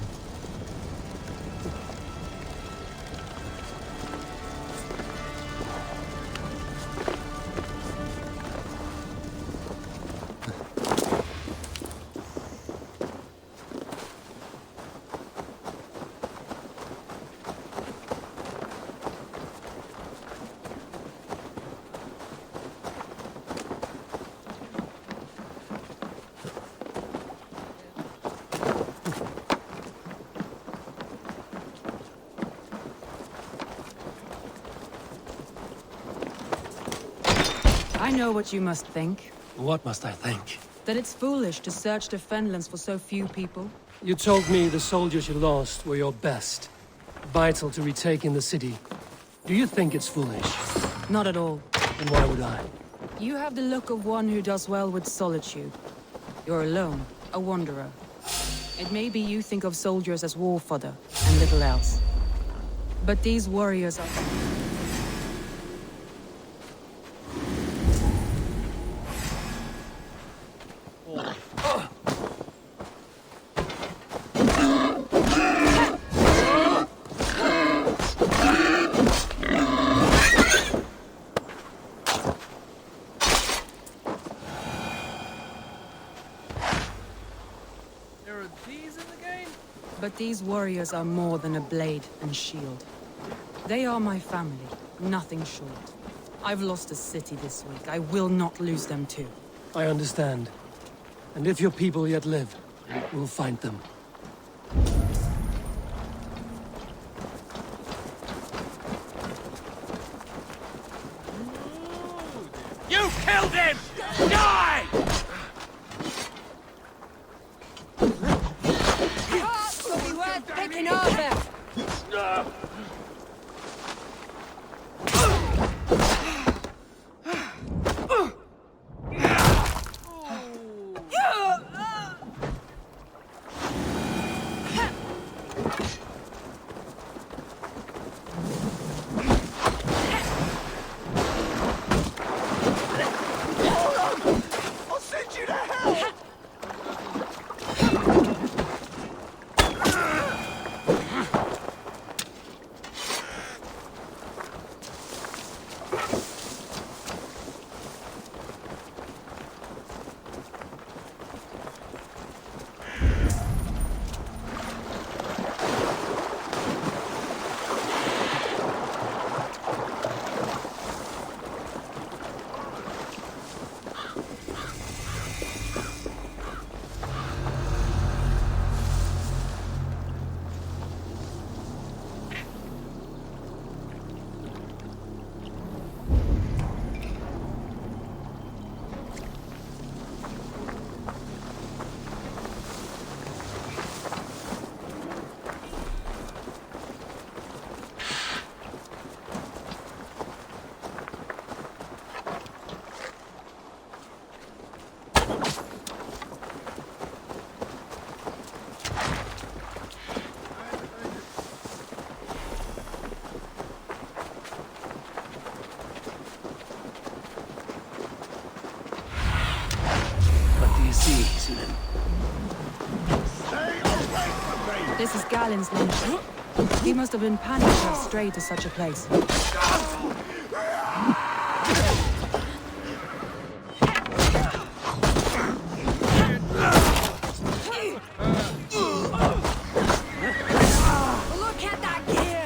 I know what you must think. What must I think? That it's foolish to search the Fenlands for so few people. You told me the soldiers you lost were your best. vital to retaking the city. Do you think it's foolish? Not at all. Then why would I? You have the look of one who does well with solitude. You're alone, a wanderer. It may be you think of soldiers as war fodder, and little else. But these warriors are... There are these in the game? But these warriors are more than a blade and shield. They are my family, nothing short. I've lost a city this week. I will not lose them too. I understand. And if your people yet live, we'll find them. You killed him! Die! Hearts will be worth picking over! I'll send you to hell! This is Galen's longship. He must have been panicked to have strayed to such a place. Look at that gear!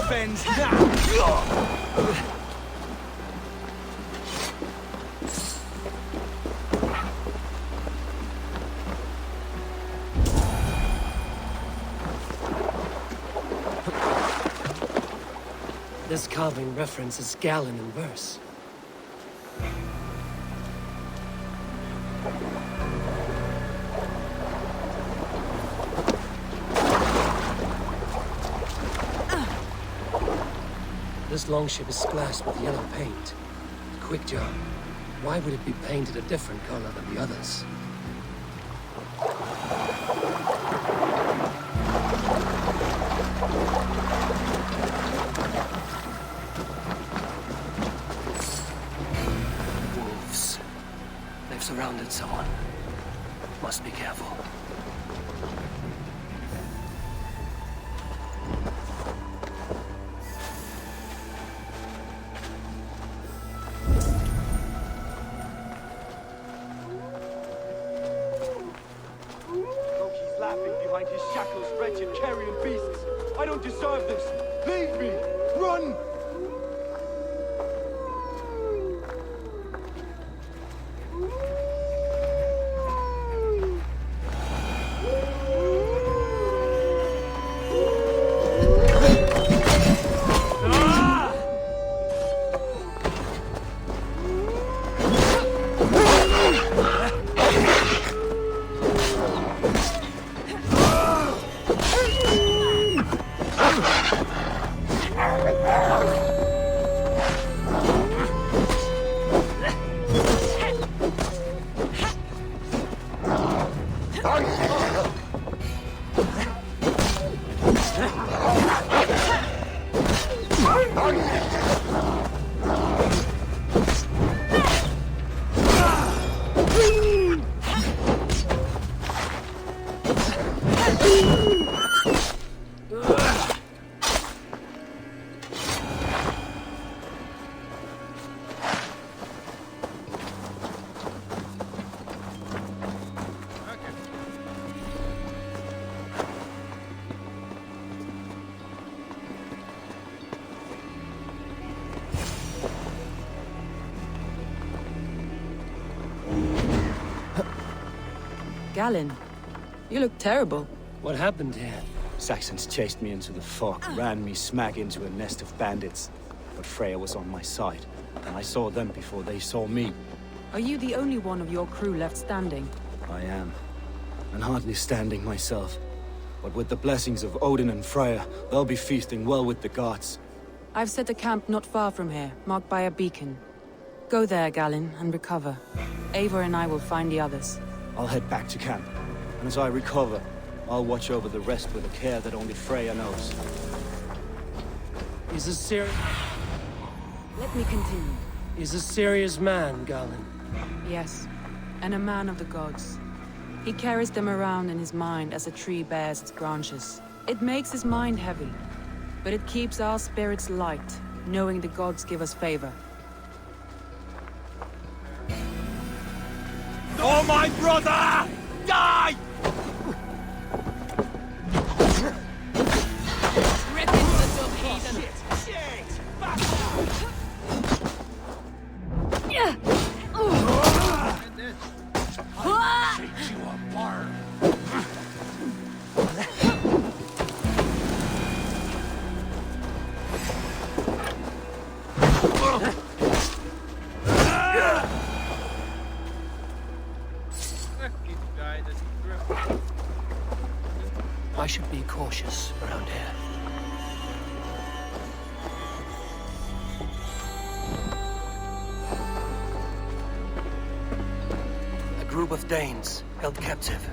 Bends now! This carving references Galen in verse. This longship is splashed with yellow paint. Quick job. Why would it be painted a different color than the others? Wolves. They've surrounded someone. Must be careful. Loki's laughing behind his shackles, wretched carrion beasts. I don't deserve this. Leave me! Run! Galen, you look terrible. What happened here? Saxons chased me into the fog, ran me smack into a nest of bandits. But Freya was on my side, and I saw them before they saw me. Are you the only one of your crew left standing? I am. And hardly standing myself. But with the blessings of Odin and Freya, they'll be feasting well with the gods. I've set a camp not far from here, marked by a beacon. Go there, Galen, and recover. Eivor and I will find the others. I'll head back to camp, and as I recover, I'll watch over the rest with a care that only Freya knows. He's a serious... Let me continue. He's a serious man, Galen. Yes, and a man of the gods. He carries them around in his mind as a tree bears its branches. It makes his mind heavy, but it keeps our spirits light, knowing the gods give us favor. Oh, my brother! Die! I should be cautious around here. A group of Danes held captive.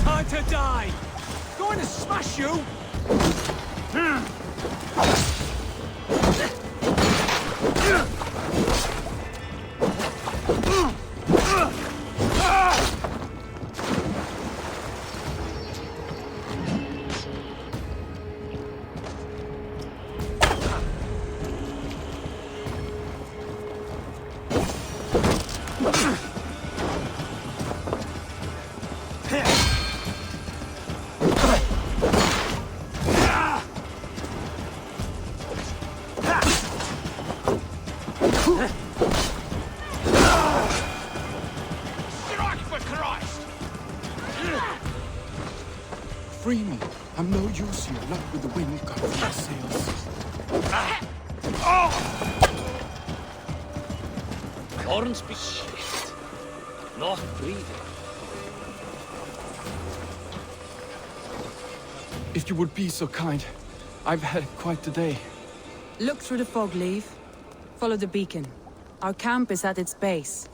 Time to die! Going to smash you! Christ! Free me. I'm no use here, not with the wind covering my sails. Hornsby shit. Not breathing. If you would be so kind. I've had quite the day. Look through the fog, Leave. Follow the beacon. Our camp is at its base.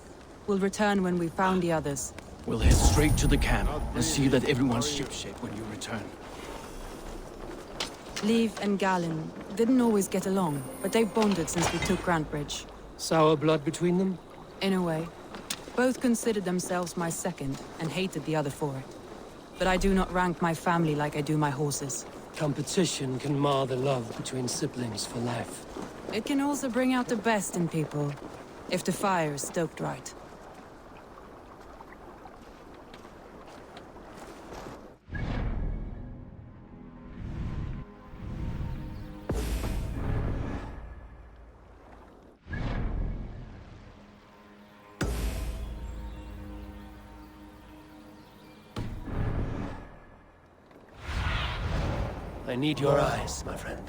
We'll return when we've found the others. We'll head straight to the camp and see that everyone's shipshape when you return. Leave and Galen didn't always get along, but they've bonded since we took Grantbridge. Sour blood between them? In a way. Both considered themselves my second, and hated the other for it. But I do not rank my family like I do my horses. Competition can mar the love between siblings for life. It can also bring out the best in people, if the fire is stoked right. I need your eyes, my friend.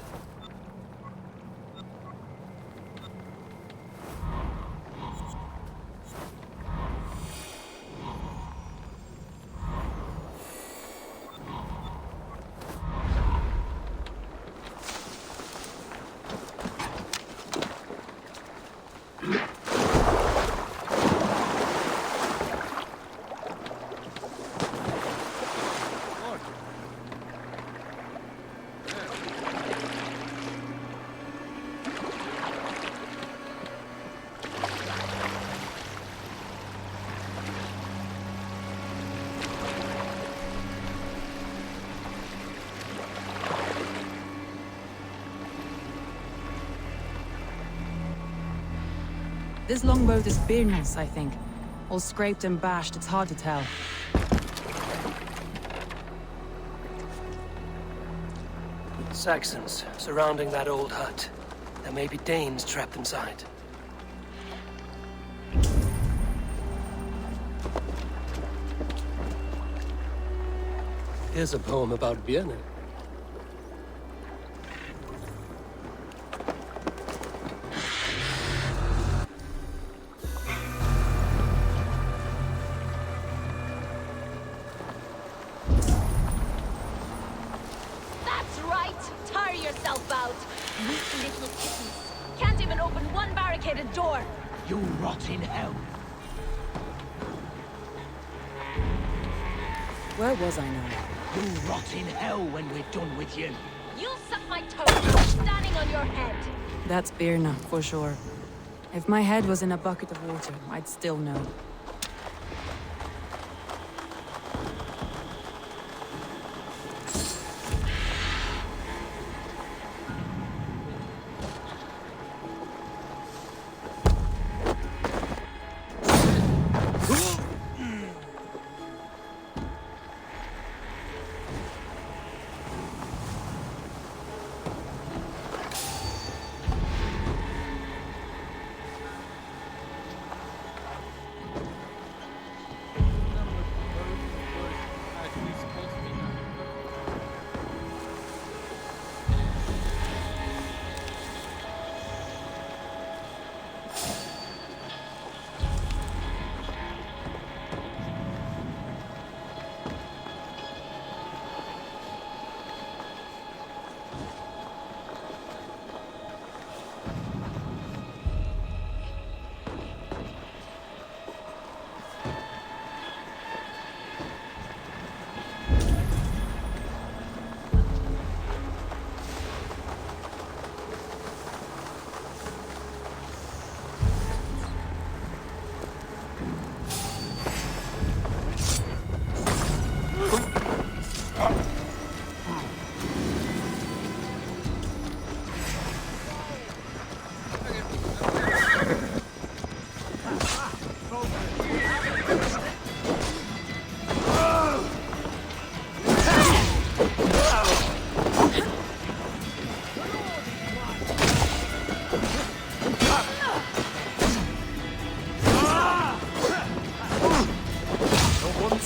This longboat is Birnel's, I think. All scraped and bashed, it's hard to tell. Saxons surrounding that old hut. There may be Danes trapped inside. Here's a poem about Björn. That's right! Tire yourself out! Weak little kittens. Can't even open one barricaded door! You rot in hell. Where was I now? You rot in hell when we're done with you. You'll suck my toes, standing on your head! That's Birna, for sure. If my head was in a bucket of water, I'd still know.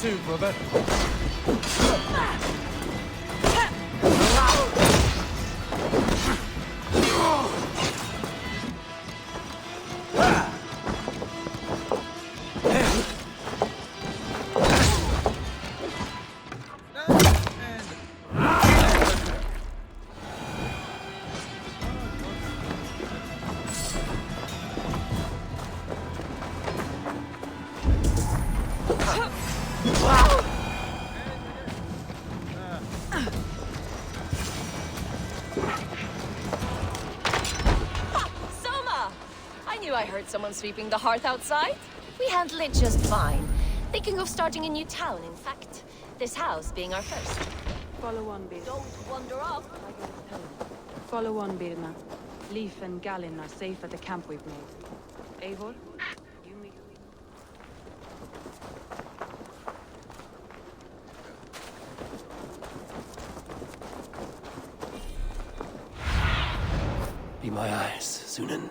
soon, brother. I heard someone sweeping the hearth outside. We handle it just fine. Thinking of starting a new town, in fact. This house being our first. Follow on, Birna. Don't wander off. Follow on, Birna. Leif and Galen are safe at the camp we've made. Eivor, you meet... Be my eyes, Sunan.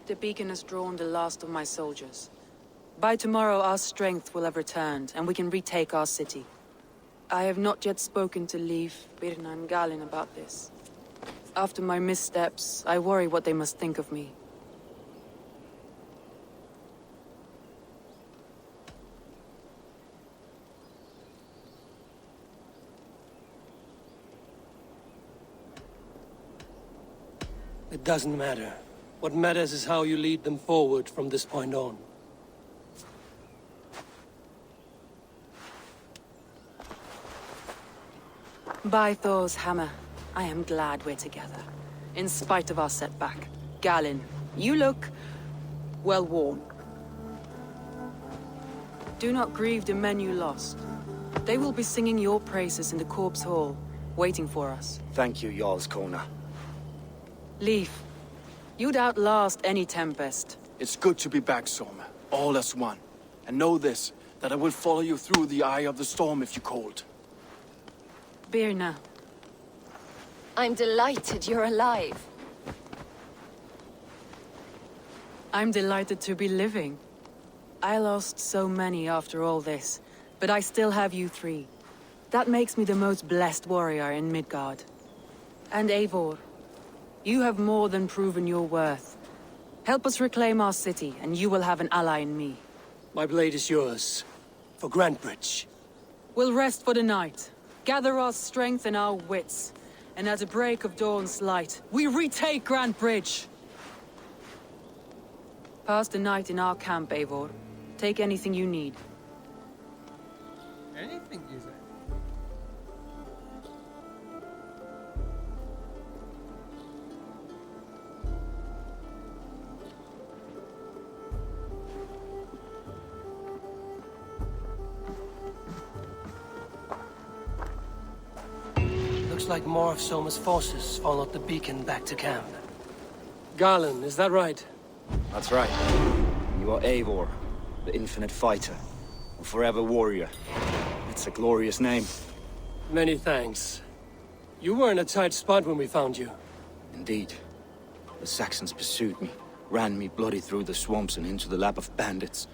The beacon has drawn the last of my soldiers. By tomorrow, our strength will have returned, and we can retake our city. I have not yet spoken to Leif, Birna, and Galen about this. After my missteps, I worry what they must think of me. It doesn't matter. What matters is how you lead them forward from this point on. By Thor's hammer, I am glad we're together. In spite of our setback. Galen, you look... well worn. Do not grieve the men you lost. They will be singing your praises in the Corpse Hall, waiting for us. Thank you, Jarl's Kona. Leaf, you'd outlast any tempest. It's good to be back, Soma. All as one. And know this, that I will follow you through the eye of the storm if you called. Birna. I'm delighted you're alive. I'm delighted to be living. I lost so many after all this, but I still have you three. That makes me the most blessed warrior in Midgard. And Eivor, you have more than proven your worth. Help us reclaim our city, and you will have an ally in me. My blade is yours. For Grantbridge. We'll rest for the night, gather our strength and our wits, and at the break of dawn's light, we retake Grantbridge! Pass the night in our camp, Eivor. Take anything you need. Anything, you say? Looks like more of Soma's forces followed the beacon back to camp. Garland, is that right? That's right. You are Eivor, the infinite fighter, a forever warrior. It's a glorious name. Many thanks. You were in a tight spot when we found you. Indeed. The Saxons pursued me, ran me bloody through the swamps and into the lap of bandits.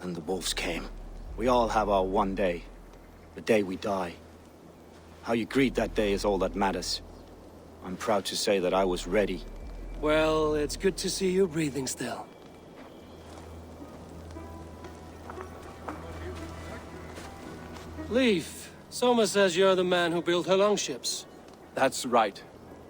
Then the wolves came. We all have our one day. The day we die. How you greet that day is all that matters. I'm proud to say that I was ready. Well, it's good to see you breathing still. Leaf, Soma says you're the man who built her longships. That's right.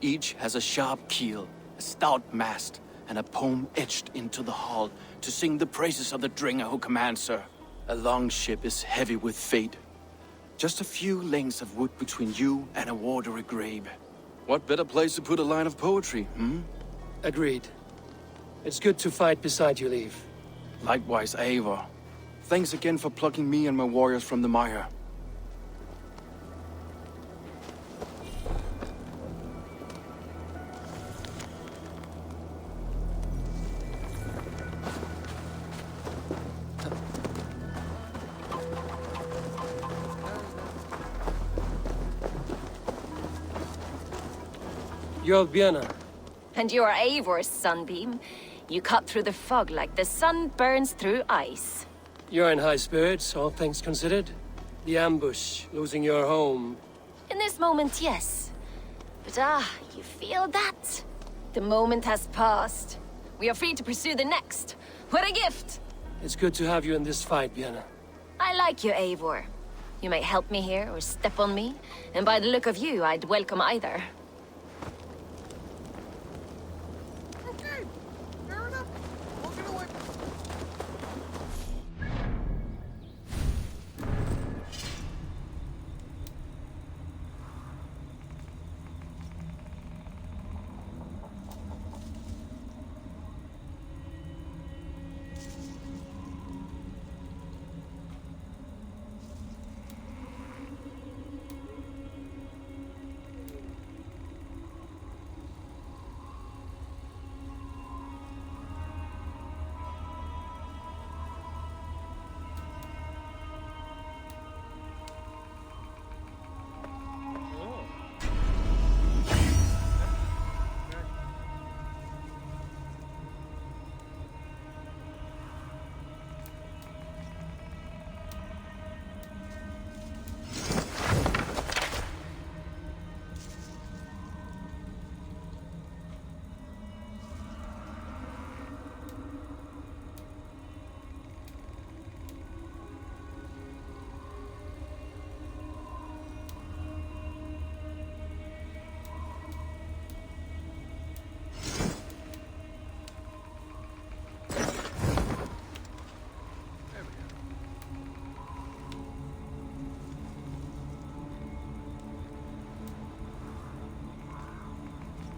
Each has a sharp keel, a stout mast, and a poem etched into the hull to sing the praises of the Dringer who commands her. A longship is heavy with fate. Just a few lengths of wood between you and a watery grave. What better place to put a line of poetry, hmm? Agreed. It's good to fight beside you, Leaf. Likewise, Eivor. Thanks again for plucking me and my warriors from the mire. You're Birna. And you are Eivor's sunbeam. You cut through the fog like the sun burns through ice. You're in high spirits, all things considered. The ambush, losing your home. In this moment, yes. But you feel that? The moment has passed. We are free to pursue the next. What a gift! It's good to have you in this fight, Birna. I like you, Eivor. You may help me here or step on me, and by the look of you, I'd welcome either.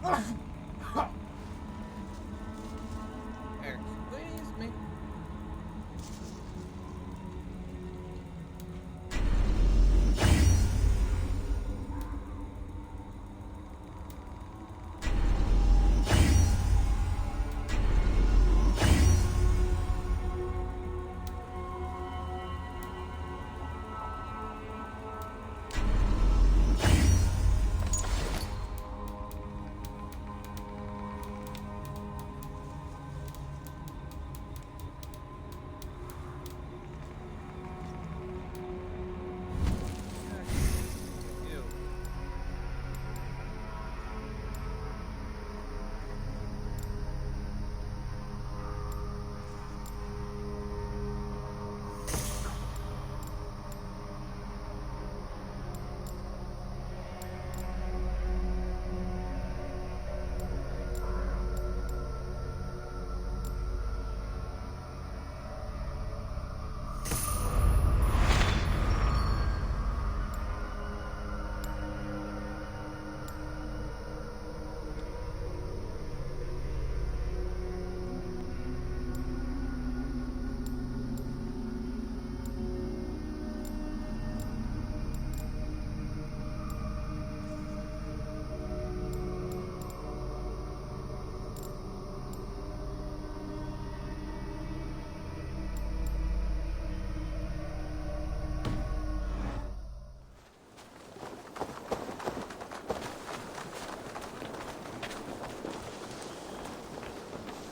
Excuse me.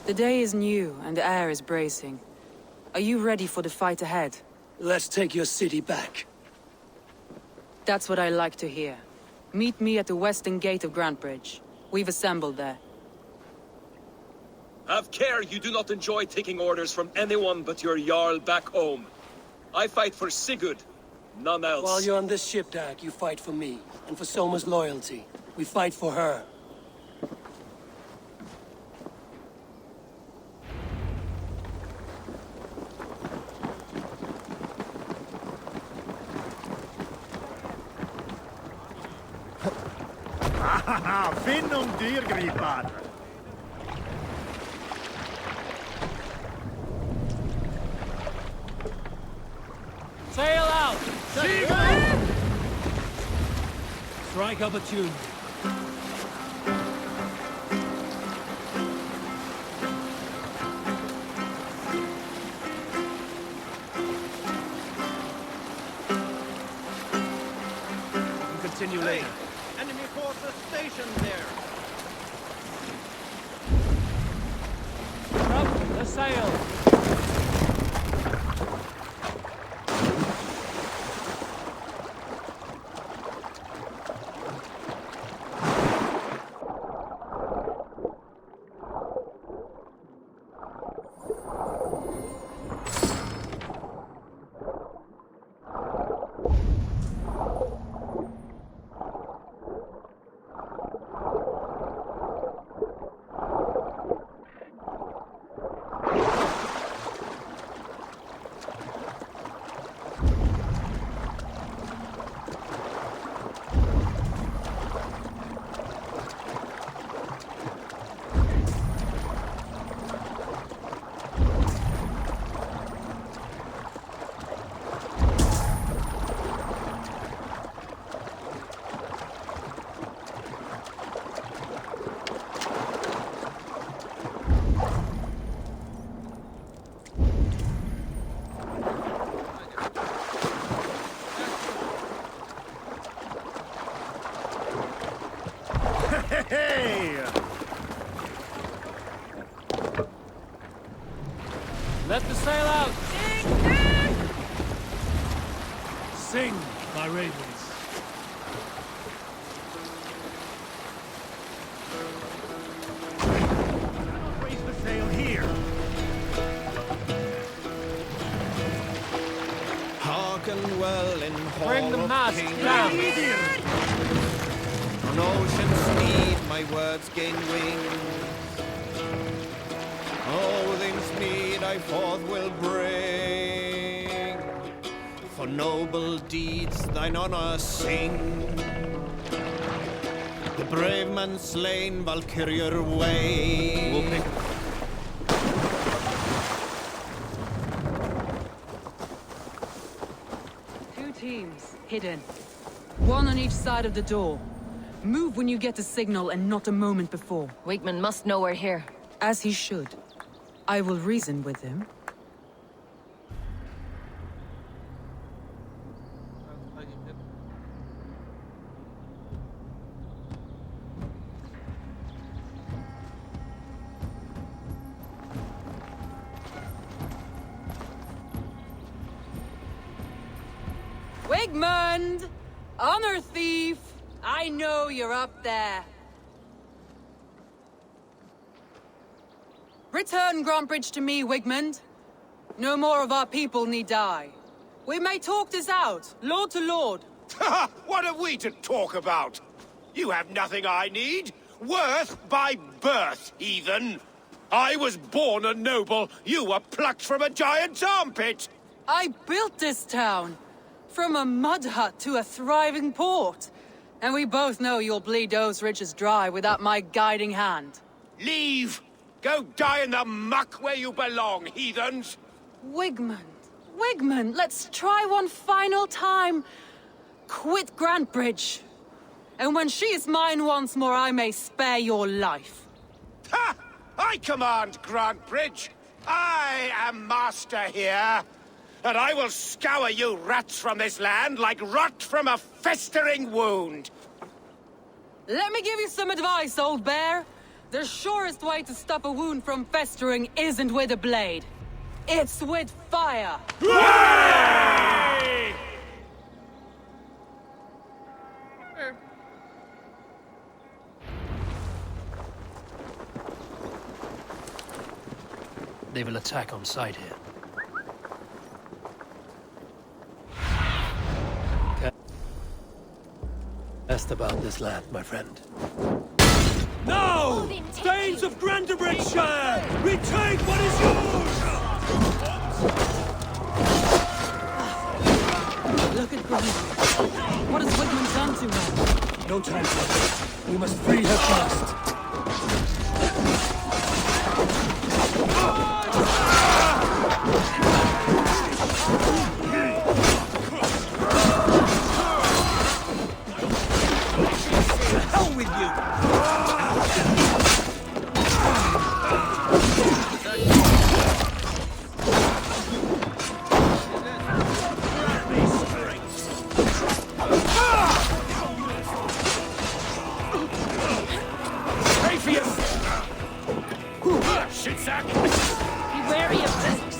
The day is new, and the air is bracing. Are you ready for the fight ahead? Let's take your city back. That's what I like to hear. Meet me at the western gate of Grantbridge. We've assembled there. Have care you do not enjoy taking orders from anyone but your Jarl back home. I fight for Sigurd, none else. While you're on this ship, Dag, you fight for me, and for Soma's loyalty. We fight for her. Finn dyrgripar! Sail out! Strike up a tune. Continue later. Enemy forces stationed there. Up the sail. Hey! Let the sail out! Sing, my ravens. Raise the sail here. Hearken well in hall Bring the of mast kings. down! On ocean's mead my words gain wings. Odin's mead I forth will bring. For noble deeds thine honor sing. The brave man slain, Valkyrier way. We'll pick Two teams, hidden. One on each side of the door. Move when you get a signal and not a moment before. Wigman must know we're here. As he should. I will reason with him. sounds like it. Wigmund! Honor thief! I know you're up there. Return Grantbridge to me, Wigmund. No more of our people need die. We may talk this out, lord to lord. What are we to talk about? You have nothing I need. Worth by birth, heathen. I was born a noble. You were plucked from a giant's armpit. I built this town. From a mud hut to a thriving port. And we both know you'll bleed those riches dry without my guiding hand. Leave! Go die in the muck where you belong, heathens! Wigmund, Wigmund, let's try one final time. Quit Grantbridge. And when she is mine once more, I may spare your life. Ha! I command Grantbridge. I am master here. And I will scour you rats from this land like rot from a festering wound. Let me give you some advice, old bear. The surest way to stop a wound from festering isn't with a blade. It's with fire. Hooray! They will attack on sight here. Asked about this land, my friend. No! Danes of Grantebridgeshire! Retake what is yours! Look at Grantbridge. What has Wigmund done to her? No time for this. We must free her first. Hell with you! Be wary of this.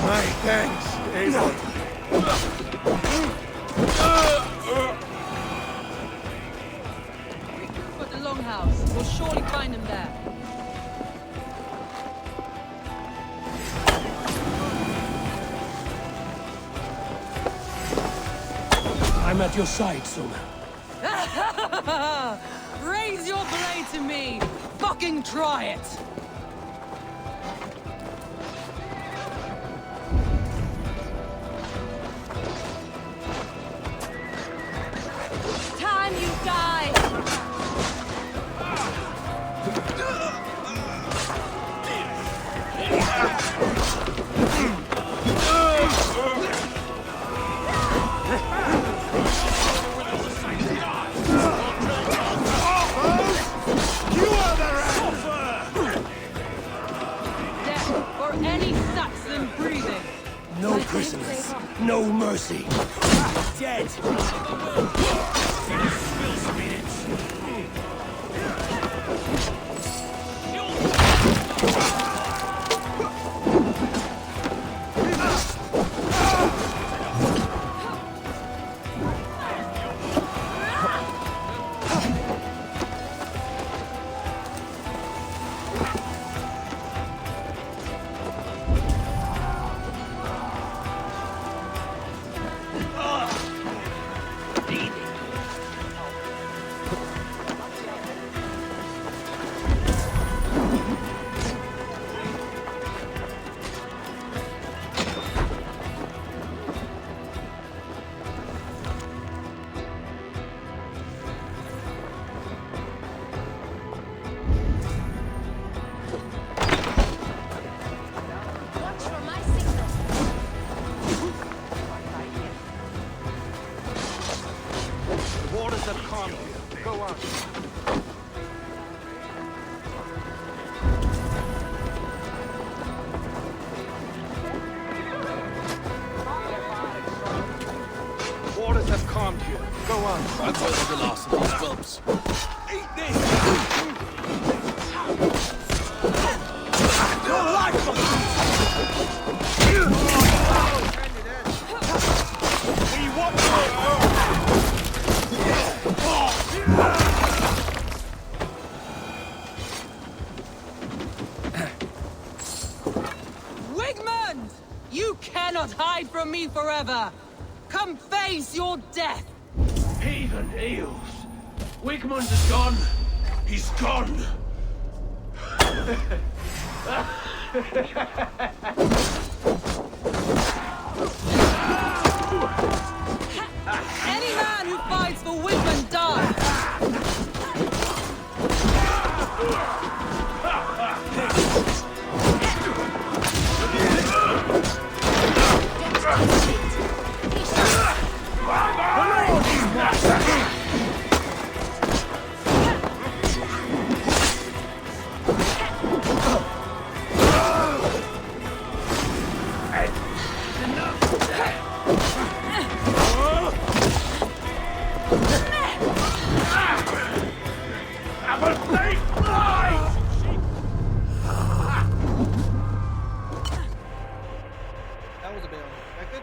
My thanks, Eivor. But the Longhouse. We'll surely find him there. I'm at your side, Sona. Raise your blade to me! Fucking try it! Time you die! Death for any Saxon breathing! No prisoners, no mercy. Dead! calmed here. Go on. Waters have calmed here. Go on. That's all the last of these whelps. Eat this! Your life will we want Wigmund! You cannot hide from me forever! Come face your death! Heathen eels. Wigmund is gone. He's gone. Any man who fights for Wigmund dies! That was a bit unexpected.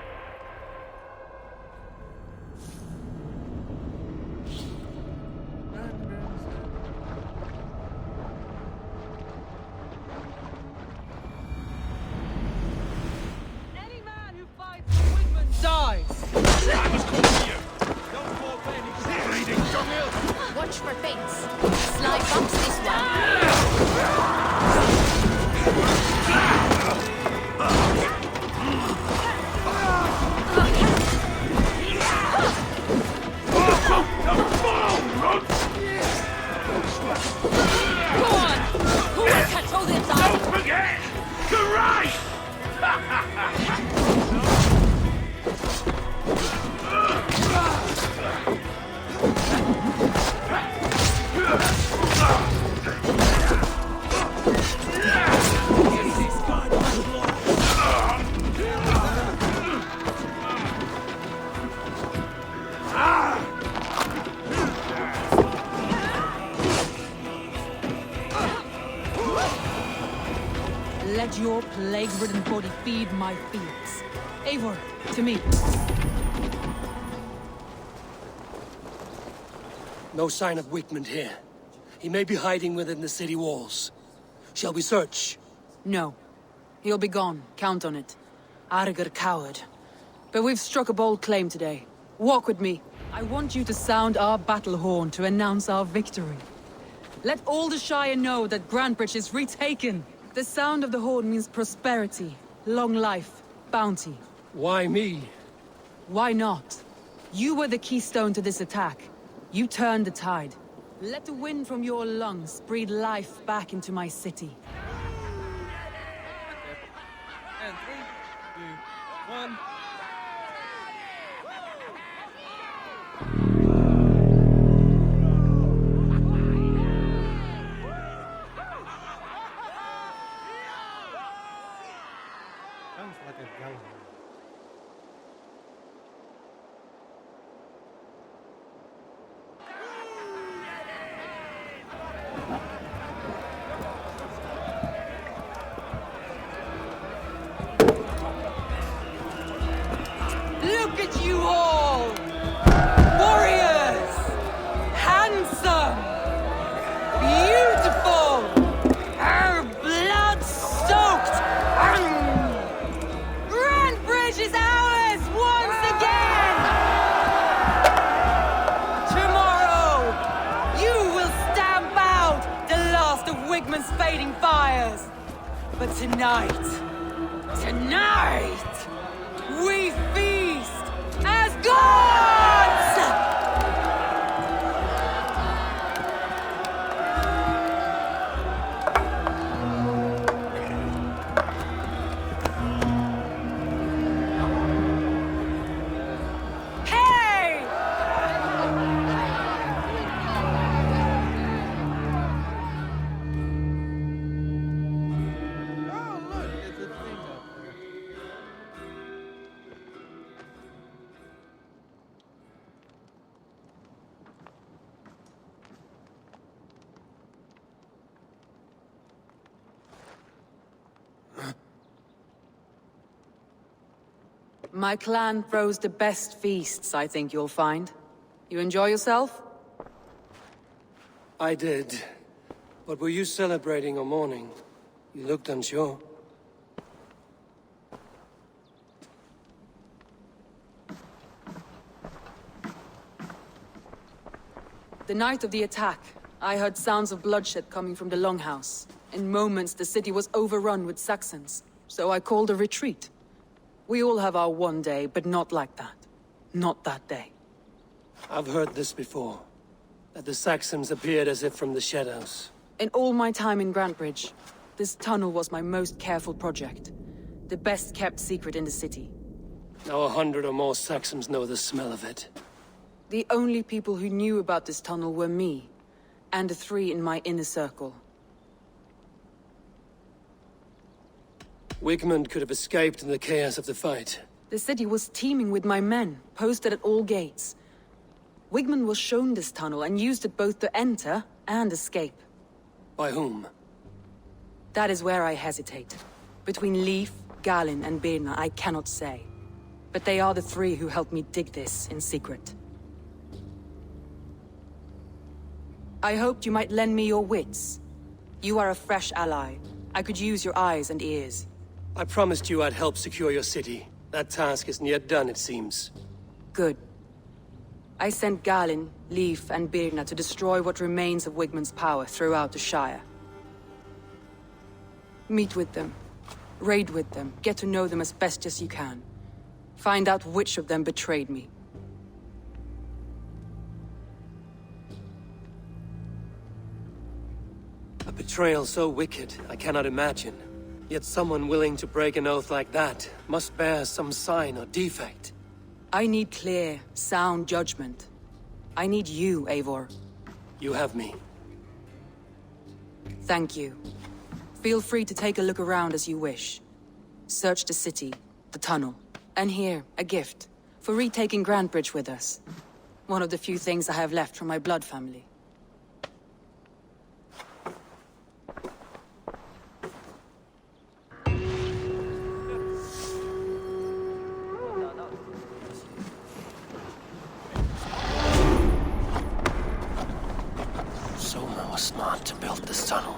Any man who fights for Wigmund dies! I was calling you! Don't fall for any reading, Jungle! Watch for things. Sly bumps this one. Go on! Who will control the inside? Don't forget to rise! Let your plague-ridden body feed my fields. Eivor, to me. No sign of Wigmund here. He may be hiding within the city walls. Shall we search? No. He'll be gone. Count on it. Arger coward. But we've struck a bold claim today. Walk with me. I want you to sound our battle horn to announce our victory. Let all the Shire know that Grantbridge is retaken. The sound of the horn means prosperity, long life, bounty. Why me? Why not? You were the keystone to this attack. You turned the tide. Let the wind from your lungs breathe life back into my city. And 3, 2, 1. Sounds like a gallery. Look at you all! Warriors! Handsome! Beautiful! Blood-soaked! Grantbridge is ours once again! Tomorrow, you will stamp out the last of Wigmund's fading fires. But tonight, we feast as gods! Hey! My clan throws the best feasts, I think you'll find. You enjoy yourself? I did. But were you celebrating or mourning? You looked unsure. The night of the attack, I heard sounds of bloodshed coming from the Longhouse. In moments, the city was overrun with Saxons, so I called a retreat. We all have our one day, but not like that. Not that day. I've heard this before. That the Saxons appeared as if from the shadows. In all my time in Grantbridge, this tunnel was my most careful project. The best kept secret in the city. Now 100 or more Saxons know the smell of it. The only people who knew about this tunnel were me, and the 3 in my inner circle. Wigmund could have escaped in the chaos of the fight. The city was teeming with my men, posted at all gates. Wigmund was shown this tunnel and used it both to enter and escape. By whom? That is where I hesitate. Between Leif, Galin, and Birna, I cannot say. But they are the 3 who helped me dig this in secret. I hoped you might lend me your wits. You are a fresh ally. I could use your eyes and ears. I promised you I'd help secure your city. That task isn't yet done, it seems. Good. I sent Galin, Leif, and Birna to destroy what remains of Wigmund's power throughout the Shire. Meet with them. Raid with them. Get to know them as best as you can. Find out which of them betrayed me. A betrayal so wicked, I cannot imagine. Yet someone willing to break an oath like that must bear some sign or defect. I need clear, sound judgment. I need you, Eivor. You have me. Thank you. Feel free to take a look around as you wish. Search the city, the tunnel, and here, a gift, for retaking Grantbridge with us. One of the few things I have left from my blood family. Smart to build this tunnel.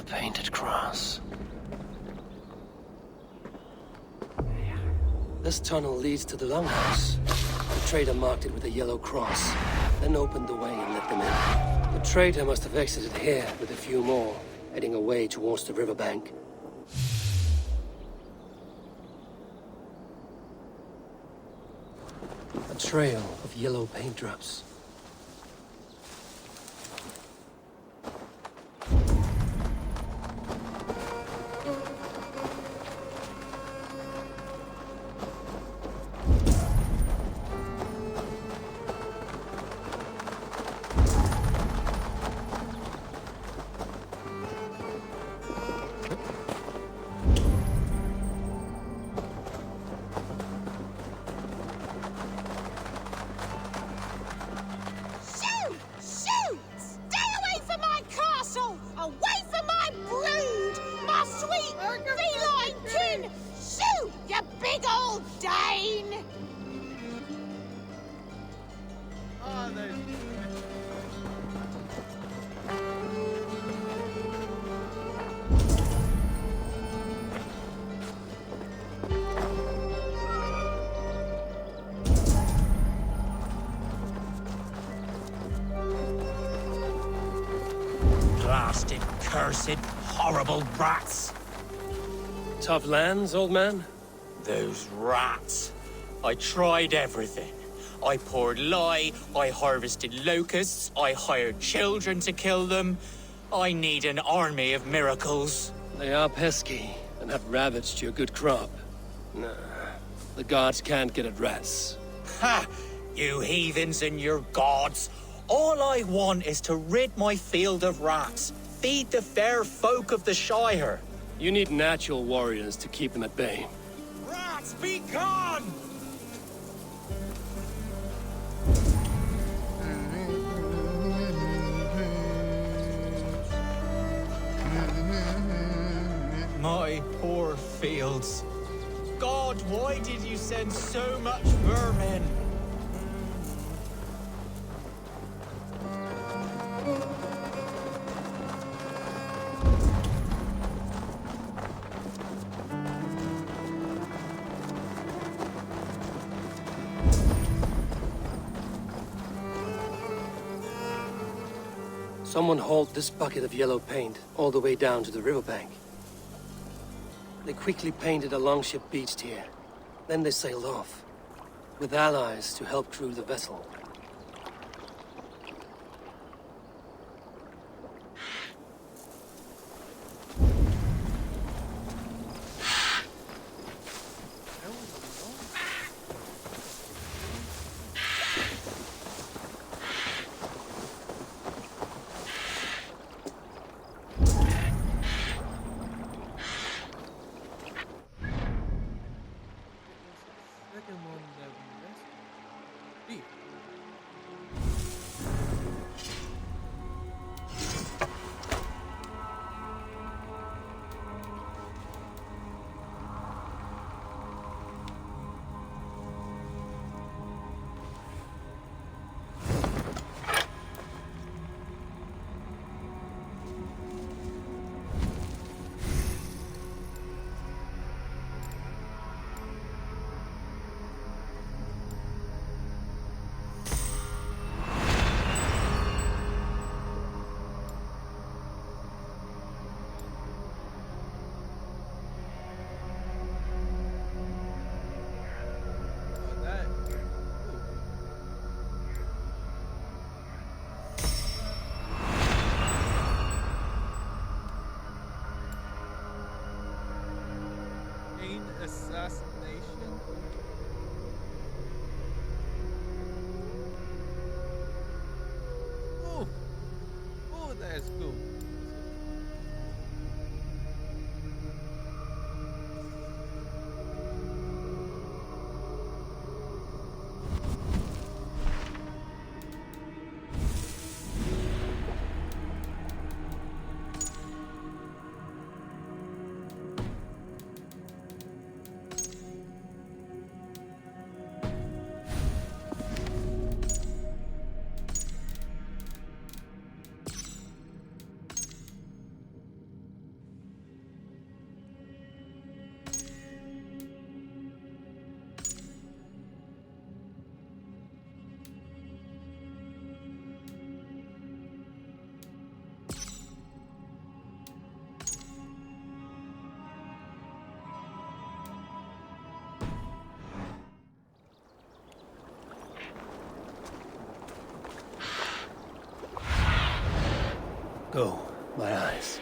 Painted cross. This tunnel leads to the Longhouse. The trader marked it with a yellow cross, then opened the way and let them in. The trader must have exited here with a few more, heading away towards the riverbank. A trail of yellow paint drops. Blasted, cursed, horrible rats! Tough lands, old man? Those rats. I tried everything. I poured lye, I harvested locusts, I hired children to kill them. I need an army of miracles. They are pesky, and have ravaged your good crop. Nah, the gods can't get at rats. Ha! You heathens and your gods. All I want is to rid my field of rats. Feed the fair folk of the Shire. You need natural warriors to keep them at bay. Rats, be gone! My poor fields. God, why did you send so much vermin? Someone hauled this bucket of yellow paint all the way down to the riverbank. They quickly painted a longship beached here. Then they sailed off, with allies to help crew the vessel. Second one that we rescued. Assassination. Oh, oh, that's cool. Go, my eyes.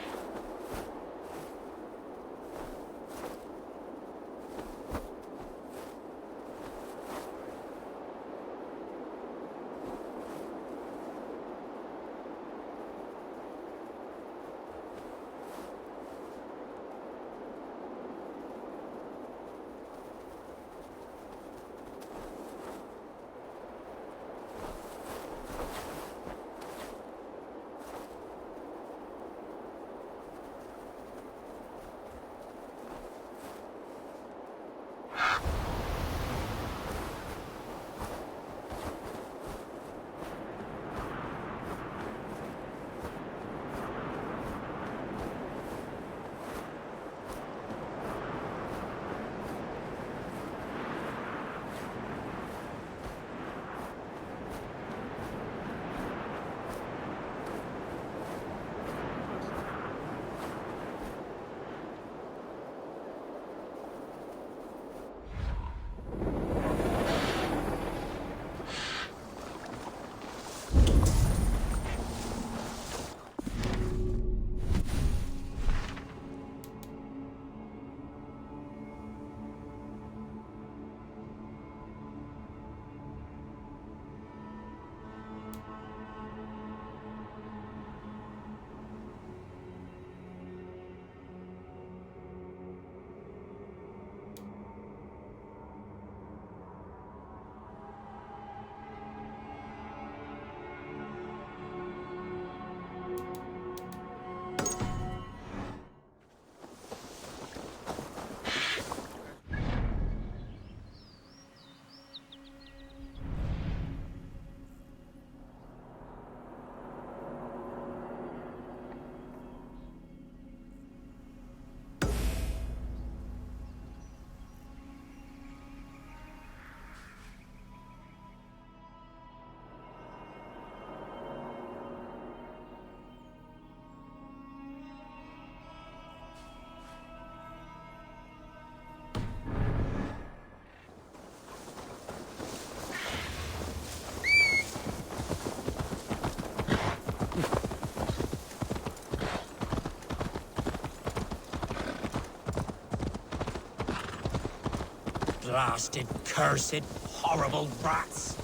Blasted, cursed, horrible rats!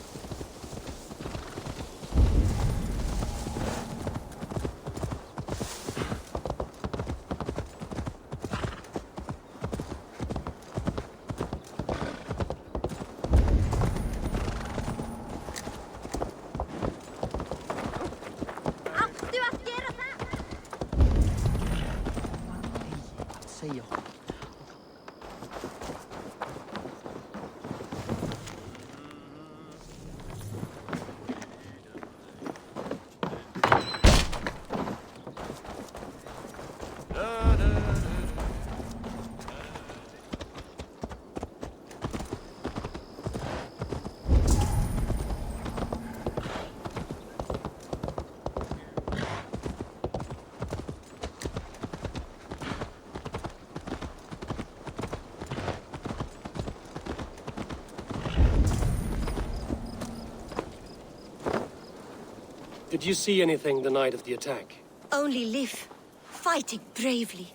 Did you see anything the night of the attack? Only Lif, fighting bravely.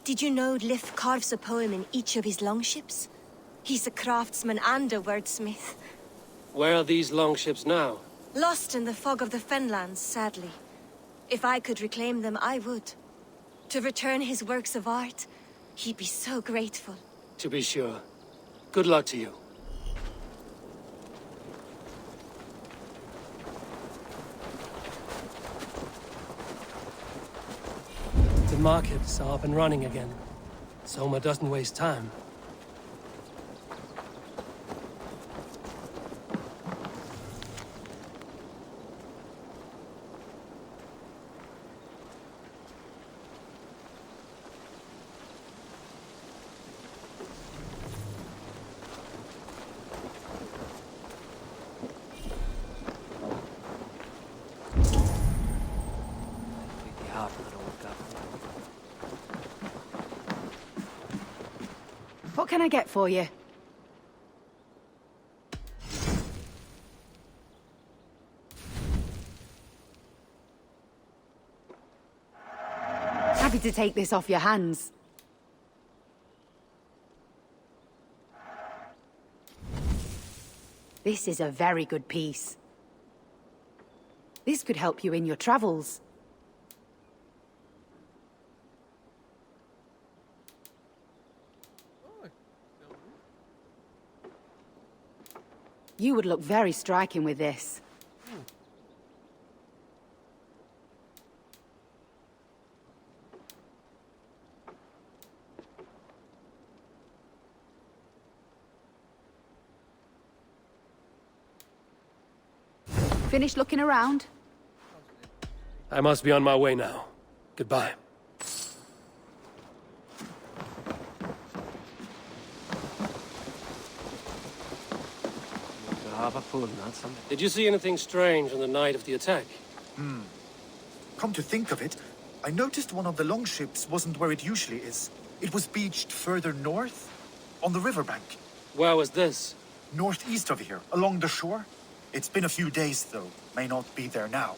Did you know Lif carves a poem in each of his longships? He's a craftsman and a wordsmith. Where are these longships now? Lost in the fog of the Fenlands, sadly. If I could reclaim them, I would. To return his works of art, he'd be so grateful. To be sure. Good luck to you. The markets are up and running again. Soma doesn't waste time. What can I get for you? Happy to take this off your hands. This is a very good piece. This could help you in your travels. You would look very striking with this. Finished looking around? I must be on my way now. Goodbye. Did you see anything strange on the night of the attack? Come to think of it, I noticed one of the longships wasn't where it usually is. It was beached further north, on the riverbank. Where was this? Northeast of here, along the shore. It's been a few days, though. May not be there now.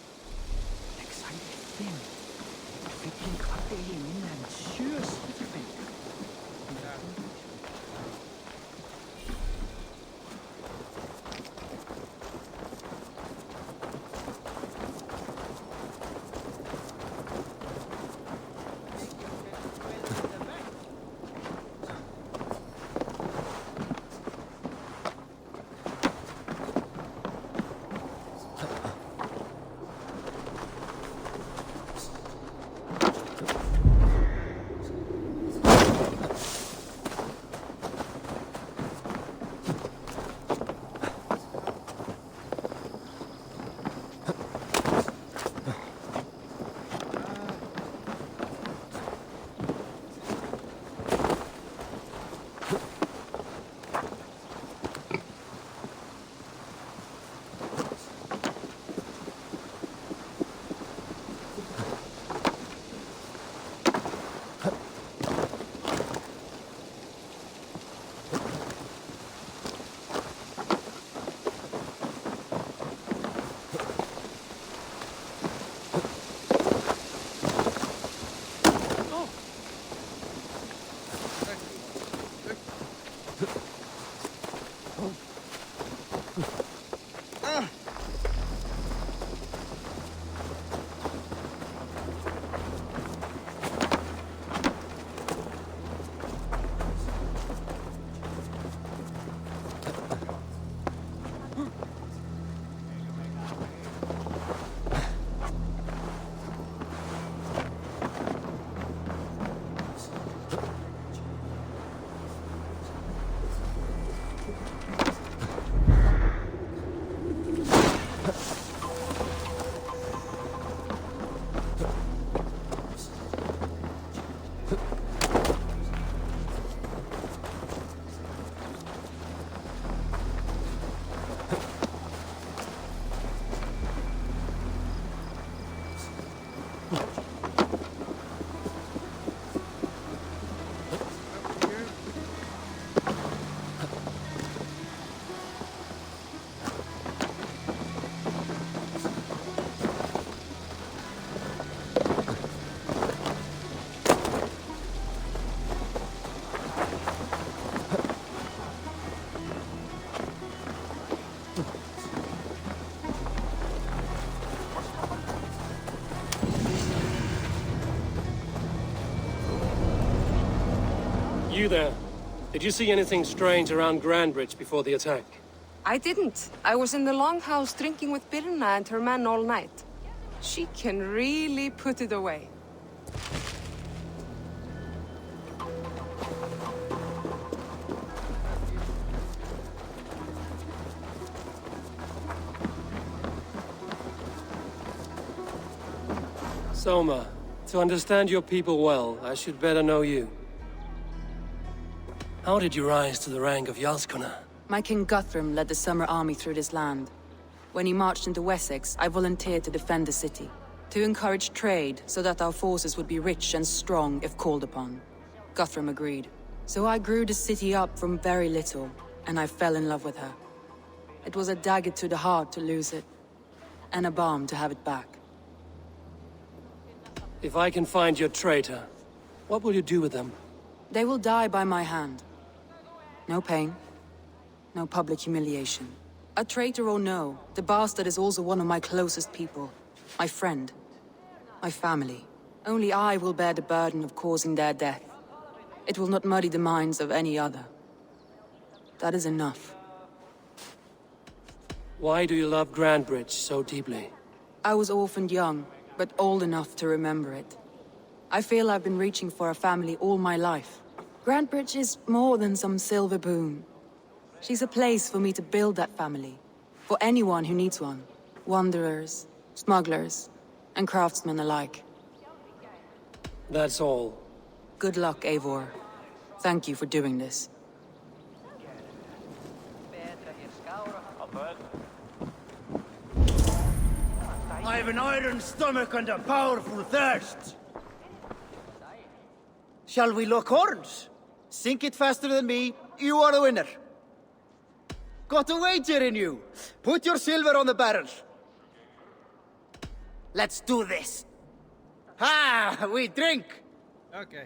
You there. Did you see anything strange around Grandbridge before the attack? I didn't. I was in the longhouse drinking with Birna and her men all night. She can really put it away. Soma, to understand your people well, I should better know you. How did you rise to the rank of Jarlskona? My King Guthrum led the summer army through this land. When he marched into Wessex, I volunteered to defend the city. To encourage trade, so that our forces would be rich and strong if called upon. Guthrum agreed. So I grew the city up from very little, and I fell in love with her. It was a dagger to the heart to lose it, and a balm to have it back. If I can find your traitor, what will you do with them? They will die by my hand. No pain, no public humiliation. A traitor or no, the bastard is also one of my closest people. My friend. My family. Only I will bear the burden of causing their death. It will not muddy the minds of any other. That is enough. Why do you love Grandbridge so deeply? I was orphaned young, but old enough to remember it. I feel I've been reaching for a family all my life. Grandbridge is more than some silver boon. She's a place for me to build that family. For anyone who needs one. Wanderers, smugglers, and craftsmen alike. That's all. Good luck, Eivor. Thank you for doing this. I have an iron stomach and a powerful thirst. Shall we lock horns? Sink it faster than me, you are the winner. Got a wager in you. Put your silver on the barrel. Let's do this. Ha! We drink! Okay.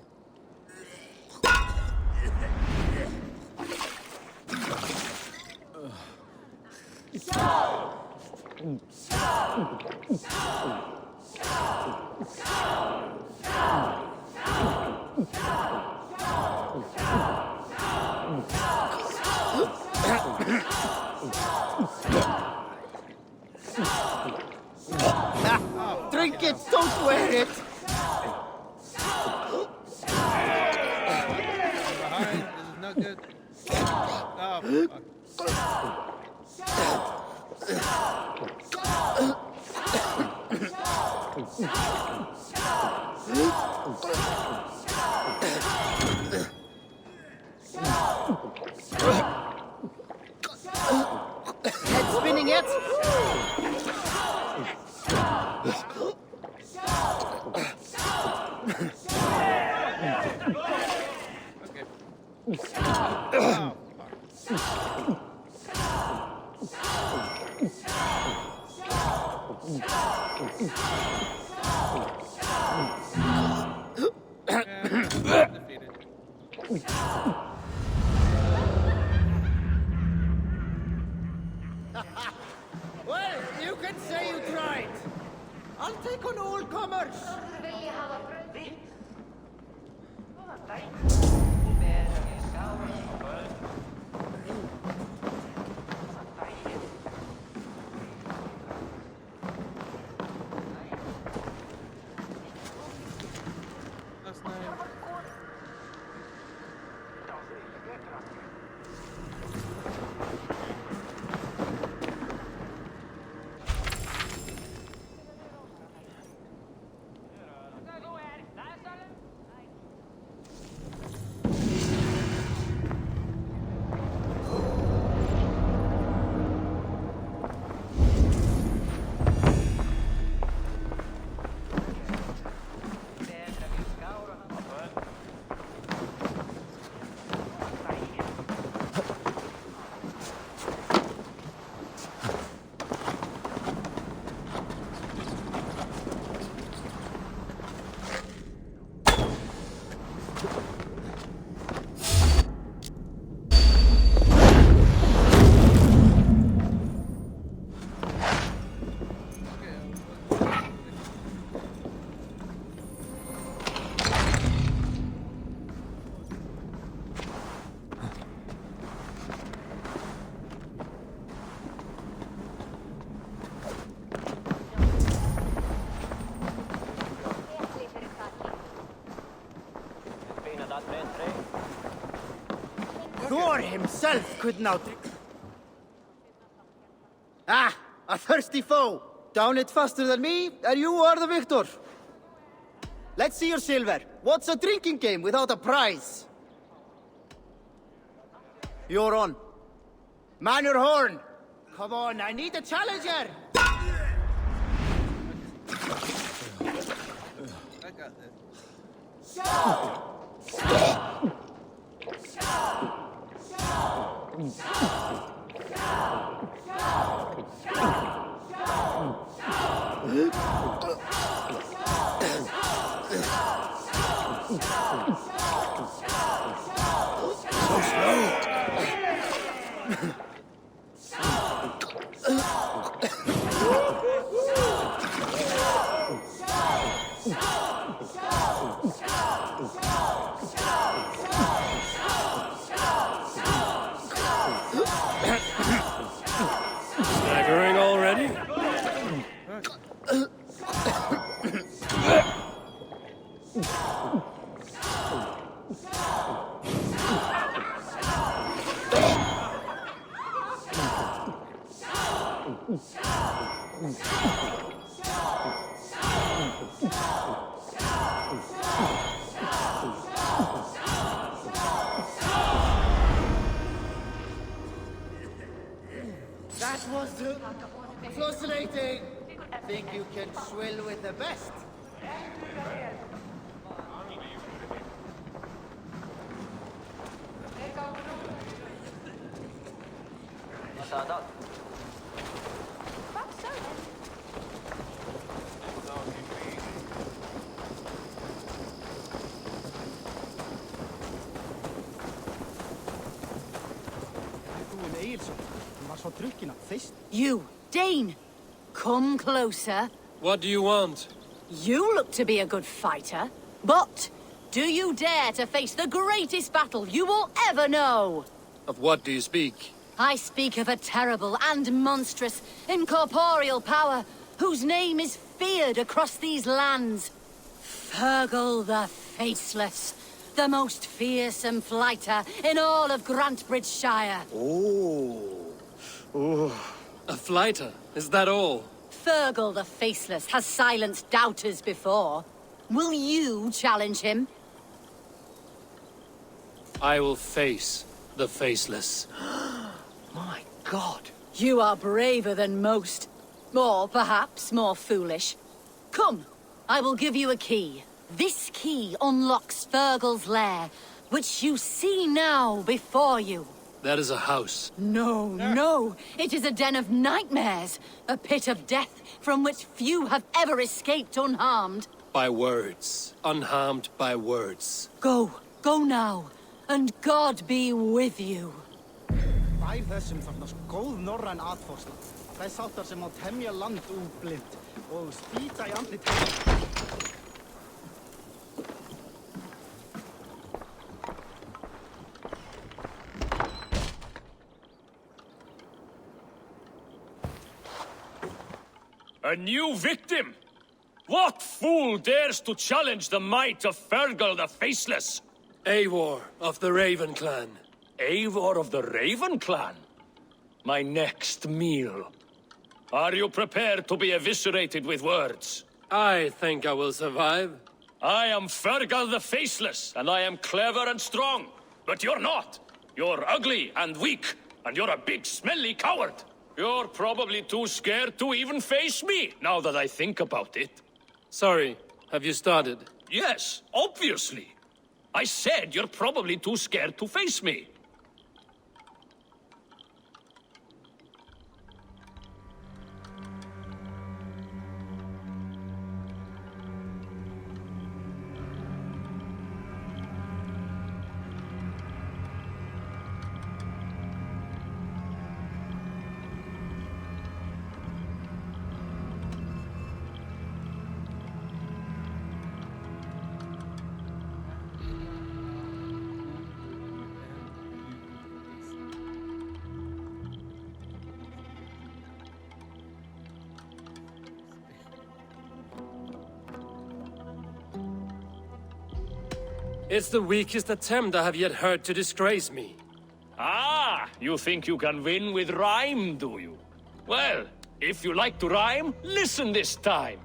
Drink it, don't wear it! Behind, this is not good. Oh, fuck. Head spinning yet? Well, you can say you tried. I'll take on all comers. Last name. Gore himself could not... Ah, a thirsty foe. Down it faster than me, and you are the victor. Let's see your silver. What's a drinking game without a prize? You're on. Man your horn. Come on, I need a challenger. I got this. So slow. Staggering already? That was fascinating. Think you can swill with the best? You, Dane! Come closer. What do you want? You look to be a good fighter, but do you dare to face the greatest battle you will ever know? Of what do you speak? I speak of a terrible and monstrous incorporeal power whose name is feared across these lands. Fergal the Faceless, the most fearsome fighter in all of Grantbridgeshire. A fighter? Is that all? Fergal the Faceless has silenced doubters before. Will you challenge him? I will face the Faceless. My God. You are braver than most. Or perhaps more foolish. Come, I will give you a key. This key unlocks Fergal's lair, which you see now before you. That is a house. No, no. It is a den of nightmares. A pit of death from which few have ever escaped unharmed. By words. Unharmed by words. Go now. And God be with you. Bær þessum þarnast góð norræn aðforsla. Þess áttar sem á temja land úblind og spýta í andlit. A new victim? What fool dares to challenge the might of Fergal the Faceless? Eivor of the Ravin clan. Eivor of the Ravin clan? My next meal. Are you prepared to be eviscerated with words? I think I will survive. I am Fergal the Faceless, and I am clever and strong. But you're not. You're ugly and weak, and you're a big smelly coward. You're probably too scared to even face me, now that I think about it. Sorry, have you started? Yes, obviously. I said you're probably too scared to face me. It's the weakest attempt I have yet heard to disgrace me. Ah, you think you can win with rhyme, do you? Well, if you like to rhyme, listen this time.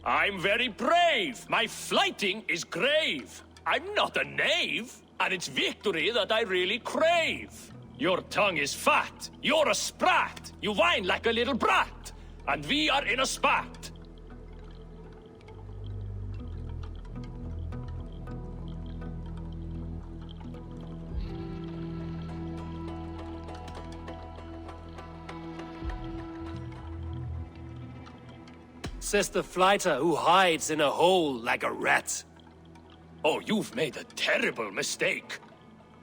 I'm very brave. My flighting is grave. I'm not a knave, and it's victory that I really crave. Your tongue is fat. You're a sprat. You whine like a little brat. And we are in a spat. Says the flighter who hides in a hole like a rat. Oh, you've made a terrible mistake.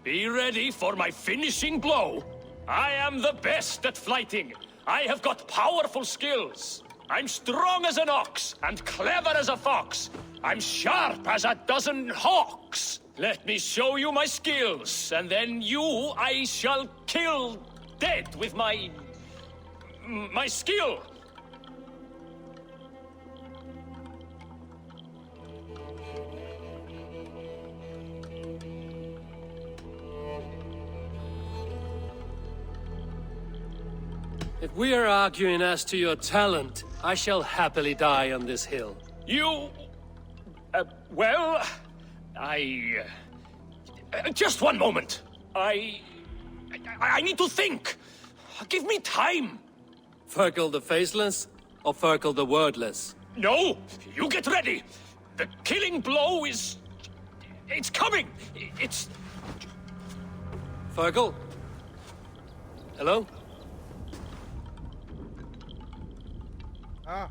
Be ready for my finishing blow. I am the best at flighting. I have got powerful skills. I'm strong as an ox and clever as a fox. I'm sharp as a dozen hawks. Let me show you my skills, and then you I shall kill dead with my skill. If we are arguing as to your talent, I shall happily die on this hill. You... well... just one moment. I need to think. Give me time. Fergal the Faceless or Fergal the Wordless? No! You get ready! The killing blow is... it's coming! It's... Fergal? Hello? Ah.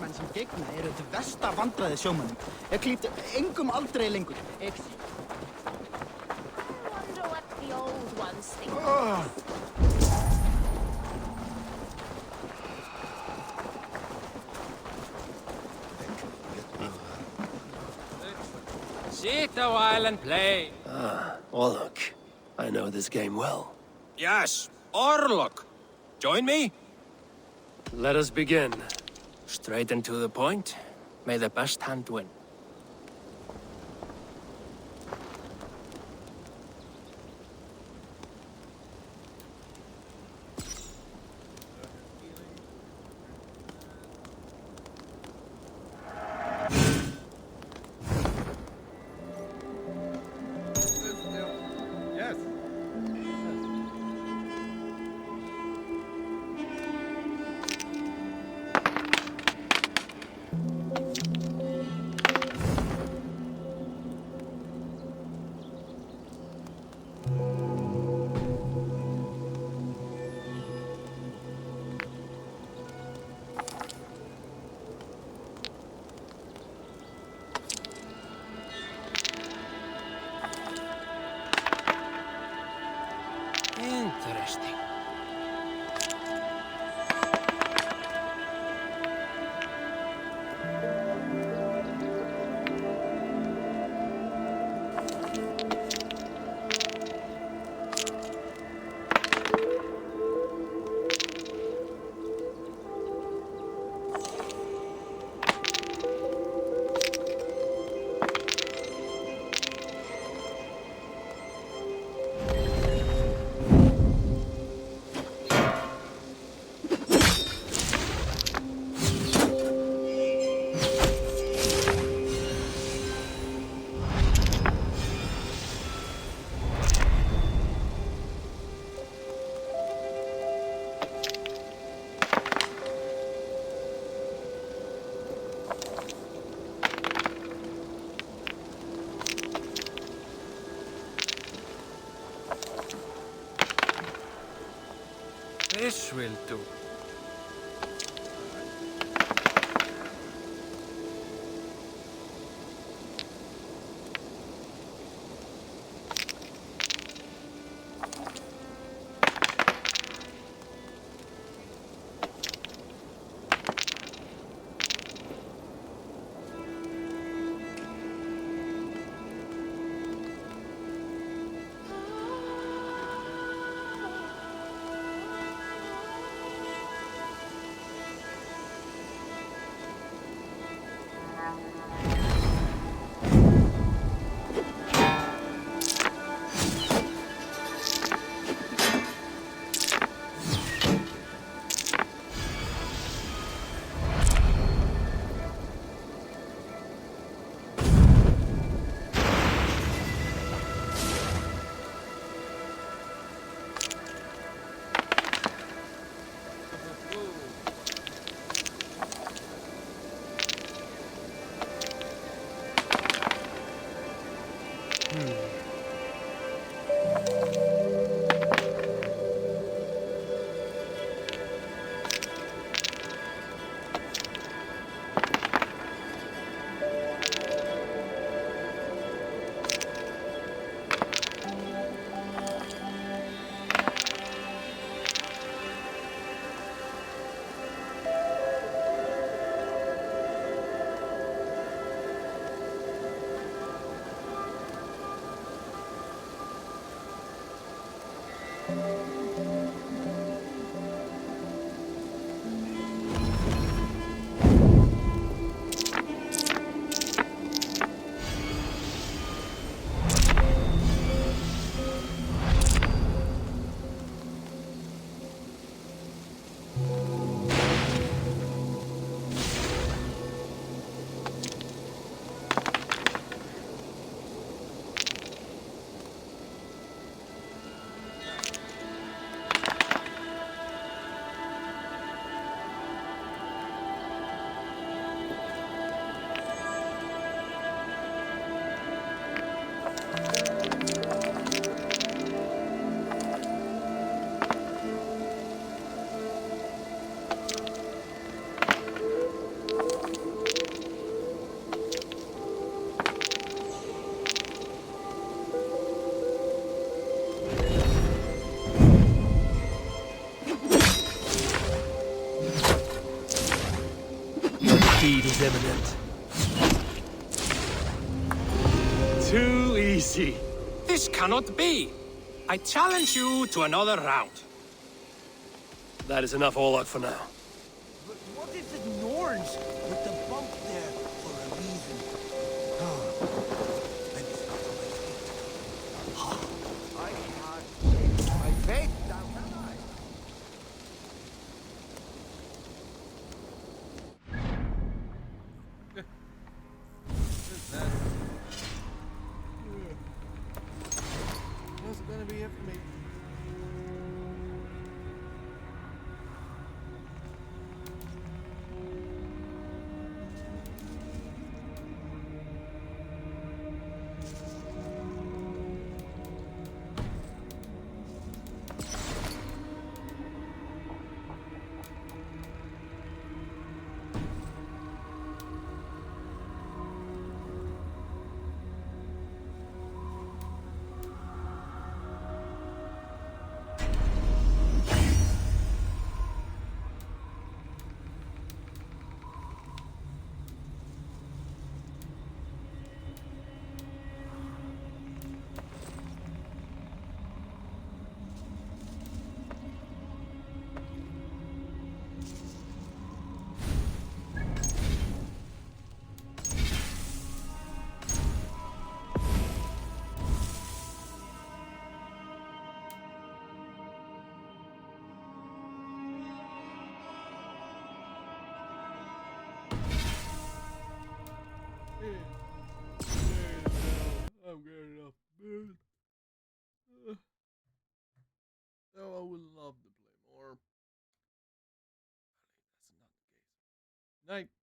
Menn sem gegna eru til versta vandræði sjómönnum. Klípt engum aldrei lengur. I wonder what the old ones think. Sit a while and play. Ah, Orlok. I know this game well. Yes, Orlok. Join me? Let us begin. Straight and to the point. May the best hand win. Yes. Interesting. This will do. Speed is imminent. Too easy. This cannot be. I challenge you to another round. That is enough Olaf for now. But what if it Norns with the bump there for a reason? Maybe it's not my fate. I can't take my fate down, can I? What's it gonna be here for me? I'm getting enough bed. No, I would love to play more. That's not the case. Night.